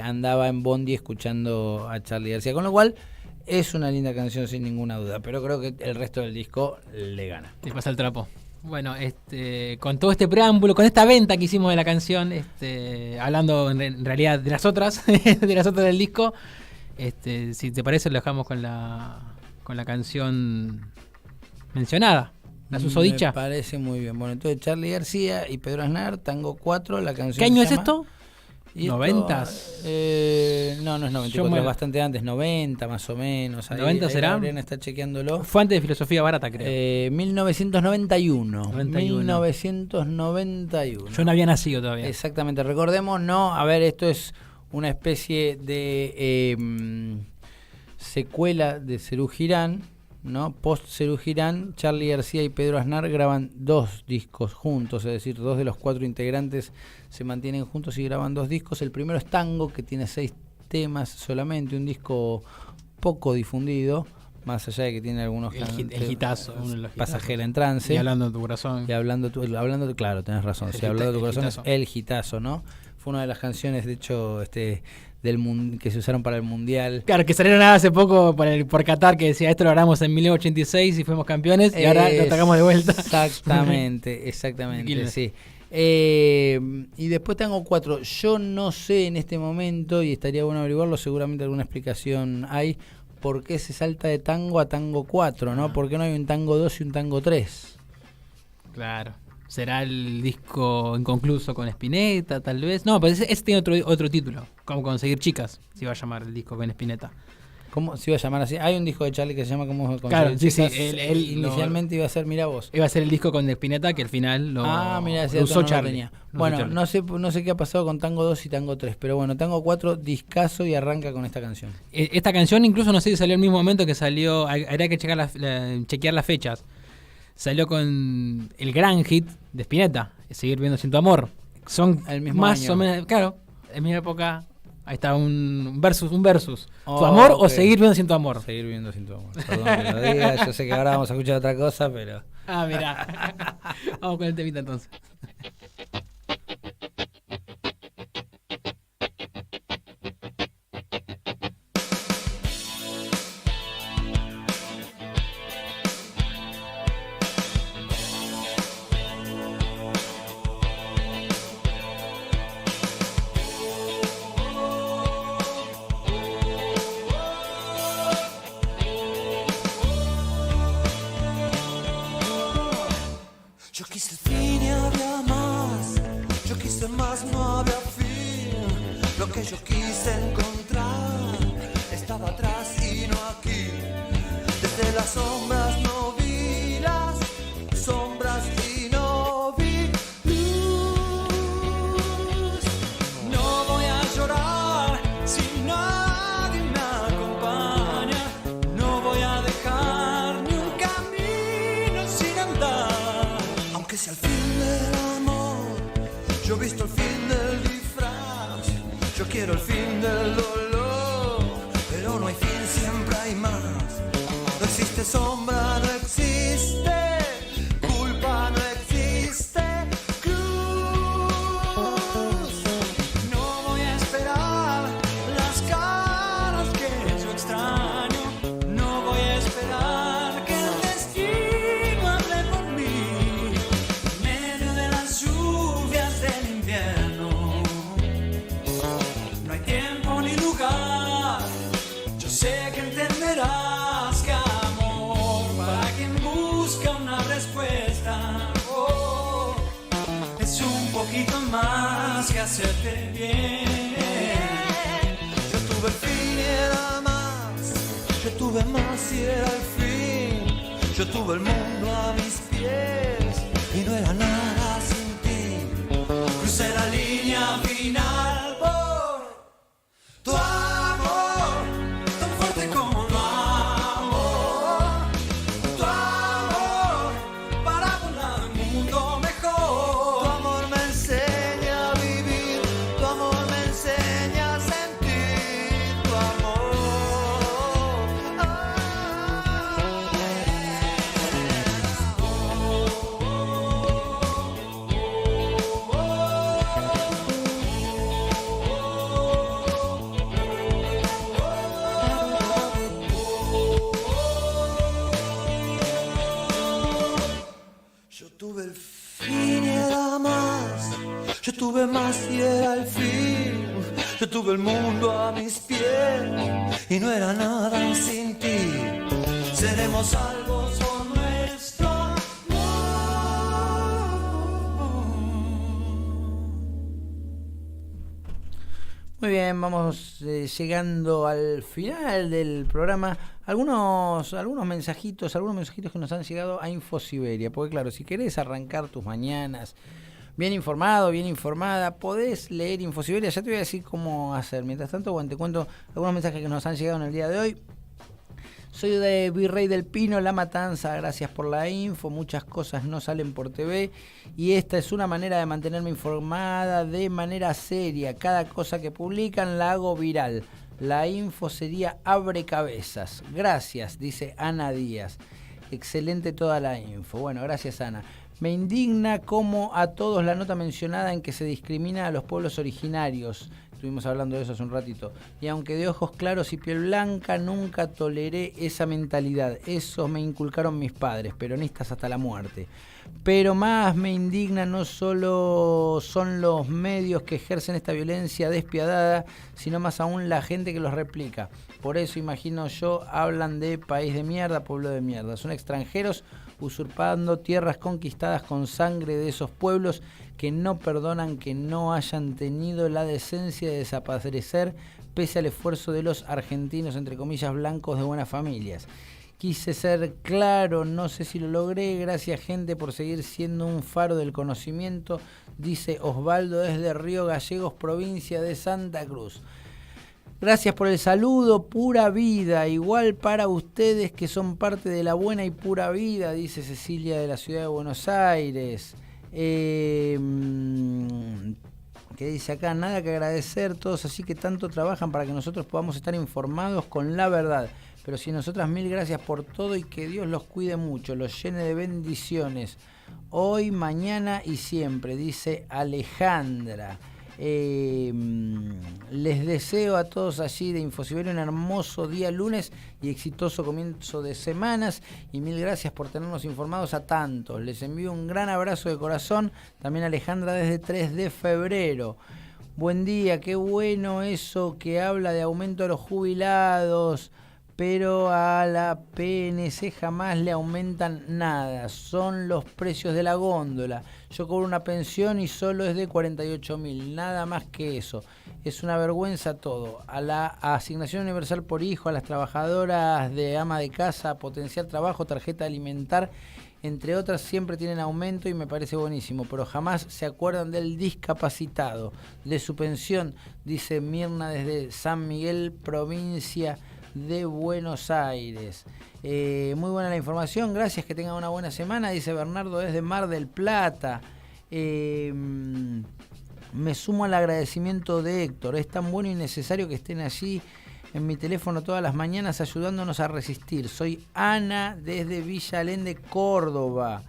Speaker 4: andaba en Bondi escuchando a Charly García. Con lo cual, es una linda canción sin ninguna duda, pero creo que el resto del disco le gana.
Speaker 1: Te pasa el trapo. Bueno, con todo este preámbulo, con esta venta que hicimos de la canción, hablando en realidad de las otras, del disco, si te parece lo dejamos con la canción mencionada, la susodicha.
Speaker 4: Me parece muy bien. Bueno, entonces Charly García y Pedro Aznar, Tango 4, la canción.
Speaker 1: ¿Qué año es
Speaker 4: llama...
Speaker 1: esto? ¿90s?
Speaker 4: No es 94, es bastante antes, 90 más o menos.
Speaker 1: ¿90 será?
Speaker 4: Adriana está chequeándolo.
Speaker 1: Fue antes de Filosofía Barata, creo.
Speaker 4: 1991. 1991.
Speaker 1: Yo no había nacido todavía.
Speaker 4: Exactamente, recordemos, a ver, esto es una especie de secuela de Serú Girán, ¿no? Post Serú Girán, Charly García y Pedro Aznar graban 2 discos juntos, es decir, 2 de los 4 integrantes se mantienen juntos y graban 2 discos. El primero es Tango, que tiene 6 temas solamente, un disco poco difundido, más allá de que tiene algunos
Speaker 1: el hitazo,
Speaker 4: Pasajera en trance.
Speaker 1: Y Hablando de tu corazón.
Speaker 4: Y hablando claro, tenés razón. Si Hablando de tu corazón es el hitazo, ¿no? Fue una de las canciones, de hecho, que se usaron para el Mundial.
Speaker 1: Claro, que salieron hace poco por Qatar, que decía, esto lo grabamos en 1986 y fuimos campeones, y ahora lo sacamos de vuelta.
Speaker 4: Exactamente, sí. Y después Tango 4. Yo no sé en este momento, y estaría bueno averiguarlo, seguramente alguna explicación hay, por qué se salta de Tango a Tango 4, ¿no? ¿Por qué no hay un Tango 2 y un Tango 3?
Speaker 1: Claro. ¿Será el disco inconcluso con Spinetta, tal vez? No, pero ese tiene otro título. Cómo conseguir chicas, se iba a llamar el disco con Spinetta.
Speaker 4: ¿Cómo se iba a llamar así? Hay un disco de Charly que se llama Cómo conseguir
Speaker 1: chicas.
Speaker 4: Sí, él inicialmente iba a ser Mira Vos.
Speaker 1: Iba a ser el disco con Spinetta que al final lo usó Charly.
Speaker 4: Bueno, no sé qué ha pasado con Tango 2 y Tango 3, pero bueno, Tango 4, discazo y arranca con esta canción.
Speaker 1: Esta canción incluso no sé si salió el mismo momento que salió, habría que chequear las fechas. Salió con el gran hit de Spinetta, Seguir viendo sin tu amor. Son
Speaker 4: el mismo
Speaker 1: más
Speaker 4: año.
Speaker 1: O menos, claro, en mi época. Ahí está un versus. ¿Tu amor o Seguir viendo sin tu amor?
Speaker 4: Seguir viendo sin tu amor. Perdón que lo diga, yo sé que ahora vamos a escuchar otra cosa, pero...
Speaker 1: Mirá. Vamos con el temita entonces.
Speaker 17: las sombras no vi las sombras y no vi luz. No voy a llorar si nadie me acompaña. No voy a dejar ni un camino sin andar. Aunque sea el fin del amor, yo he visto el fin del disfraz. Yo quiero el fin del dolor, pero no hay fin, siempre hay más. No existe sombra, no existe culpa, no existe cruz. No voy a esperar las caras que yo extraño. No voy a esperar que el destino hable por mí. En medio de las lluvias del invierno no hay tiempo ni lugar. Yo sé que entenderás que amor para quien busca una respuesta, oh, es un poquito más que hacerte bien. Yo tuve el fin y era más. Yo tuve más y era el fin. Yo tuve el mundo a mis pies y no era nada sin ti. Crucé la línea final por tu amor, tan fuerte como tu amor. Tu amor para volar un mundo mejor. Tu amor me enseña a vivir. Tu amor me enseña a sentir. Tu amor. Yo tuve el fin y era más. Yo tuve más y era el fin. Yo tuve el mundo a mis pies y no era nada sin ti. Seremos salvos por nuestro amor.
Speaker 4: Muy bien, vamos llegando al final del programa. Algunos mensajitos que nos han llegado a Infosiberia. Porque claro, si querés arrancar tus mañanas bien informado, bien informada, podés leer Infosiberia. Ya te voy a decir cómo hacer. Mientras tanto, bueno, te cuento algunos mensajes que nos han llegado en el día de hoy. Soy de Virrey del Pino, La Matanza, gracias por la info, muchas cosas no salen por TV y esta es una manera de mantenerme informada de manera seria. Cada cosa que publican la hago viral. La info sería abre cabezas. Gracias, dice Ana Díaz. Excelente toda la info. Bueno, gracias Ana. Me indigna como a todos la nota mencionada en que se discrimina a los pueblos originarios. Estuvimos hablando de eso hace un ratito. Y aunque de ojos claros y piel blanca, nunca toleré esa mentalidad. Eso me inculcaron mis padres, peronistas hasta la muerte. Pero más me indigna no solo son los medios que ejercen esta violencia despiadada, sino más aún la gente que los replica. Por eso, imagino yo, hablan de país de mierda, pueblo de mierda. Son extranjeros usurpando tierras conquistadas con sangre de esos pueblos que no perdonan que no hayan tenido la decencia de desaparecer pese al esfuerzo de los argentinos, entre comillas, blancos de buenas familias. Quise ser claro, no sé si lo logré. Gracias, gente, por seguir siendo un faro del conocimiento, dice Osvaldo desde Río Gallegos, provincia de Santa Cruz. Gracias por el saludo, pura vida, igual para ustedes que son parte de la buena y pura vida, dice Cecilia de la ciudad de Buenos Aires. ¿Qué dice acá? Nada que agradecer, todos así que tanto trabajan para que nosotros podamos estar informados con la verdad. Pero si nosotras, mil gracias por todo y que Dios los cuide mucho, los llene de bendiciones. Hoy, mañana y siempre, dice Alejandra. Les deseo a todos allí de Infosiberia un hermoso día lunes y exitoso comienzo de semanas. Y mil gracias por tenernos informados a tantos. Les envío un gran abrazo de corazón. También Alejandra desde 3 de febrero. Buen día, qué bueno eso que habla de aumento de los jubilados. pero a la PNC jamás le aumentan nada, son los precios de la góndola. Yo cobro una pensión y solo es de 48.000, nada más que eso. Es una vergüenza todo. A la asignación universal por hijo, a las trabajadoras de ama de casa, potenciar trabajo, tarjeta alimentar, entre otras, siempre tienen aumento y me parece buenísimo, pero jamás se acuerdan del discapacitado, de su pensión, dice Mirna desde San Miguel, provincia de Buenos Aires. Muy buena la información, gracias, que tengan una buena semana, dice Bernardo desde Mar del Plata. Me sumo al agradecimiento de Héctor, es tan bueno y necesario que estén allí en mi teléfono todas las mañanas ayudándonos a resistir. Soy Ana desde Villa Allende, Córdoba.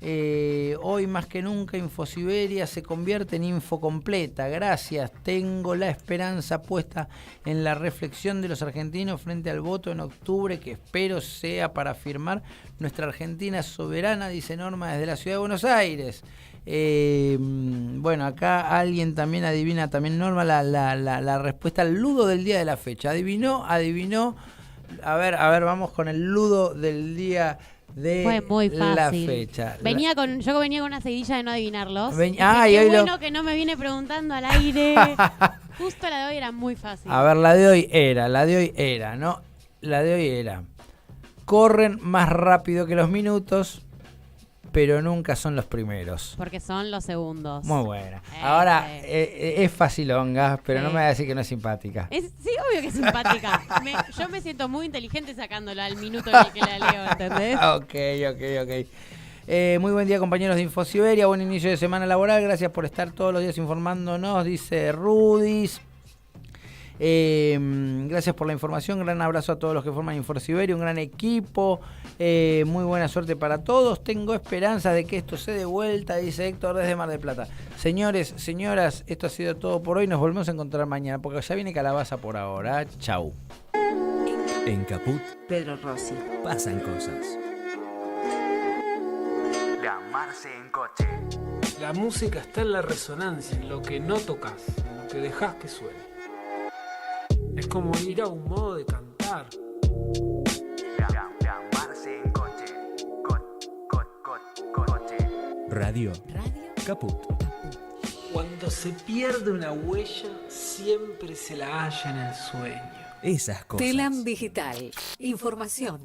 Speaker 4: Hoy más que nunca Infosiberia se convierte en info completa. Gracias, tengo la esperanza puesta en la reflexión de los argentinos frente al voto en octubre, que espero sea para afirmar nuestra Argentina soberana, dice Norma desde la ciudad de Buenos Aires. Bueno, acá alguien también adivina, también Norma, la respuesta al ludo del día de la fecha. Adivinó. A ver, vamos con el ludo del día de
Speaker 16: Fue muy fácil.
Speaker 4: La fecha.
Speaker 16: Yo venía con una seguidilla de no adivinarlos.
Speaker 4: Qué
Speaker 16: bueno que no me viene preguntando al aire. Justo la de hoy era muy fácil.
Speaker 4: A ver, la de hoy era, ¿no? La de hoy era: corren más rápido que los minutos, pero nunca son los primeros.
Speaker 16: Porque son los segundos.
Speaker 4: Muy buena. Ahora, es facilonga, pero no me va a decir que no es simpática.
Speaker 16: Sí, obvio que es simpática. Yo me siento muy inteligente sacándola al minuto en el que la leo, ¿entendés?
Speaker 4: Ok. Muy buen día, compañeros de Infosiberia. Buen inicio de semana laboral. Gracias por estar todos los días informándonos, dice Rudis. Gracias por la información, gran abrazo a todos los que forman Infosiberia, un gran equipo, muy buena suerte para todos, tengo esperanza de que esto se dé vuelta, dice Héctor desde Mar del Plata. Señores, señoras, esto ha sido todo por hoy, nos volvemos a encontrar mañana, porque ya viene Calabaza por ahora. Chau.
Speaker 8: En Caput,
Speaker 15: Pedro Rossi.
Speaker 8: pasan cosas.
Speaker 20: De amarse en coche.
Speaker 2: La música está en la resonancia, en lo que no tocas, en lo que dejás que suene. Es como ir a un modo de cantar.
Speaker 20: De amarse en coche. Coche.
Speaker 8: Radio Caput.
Speaker 2: Cuando se pierde una huella, siempre se la halla en el sueño.
Speaker 8: Esas cosas.
Speaker 3: Telam Digital. Información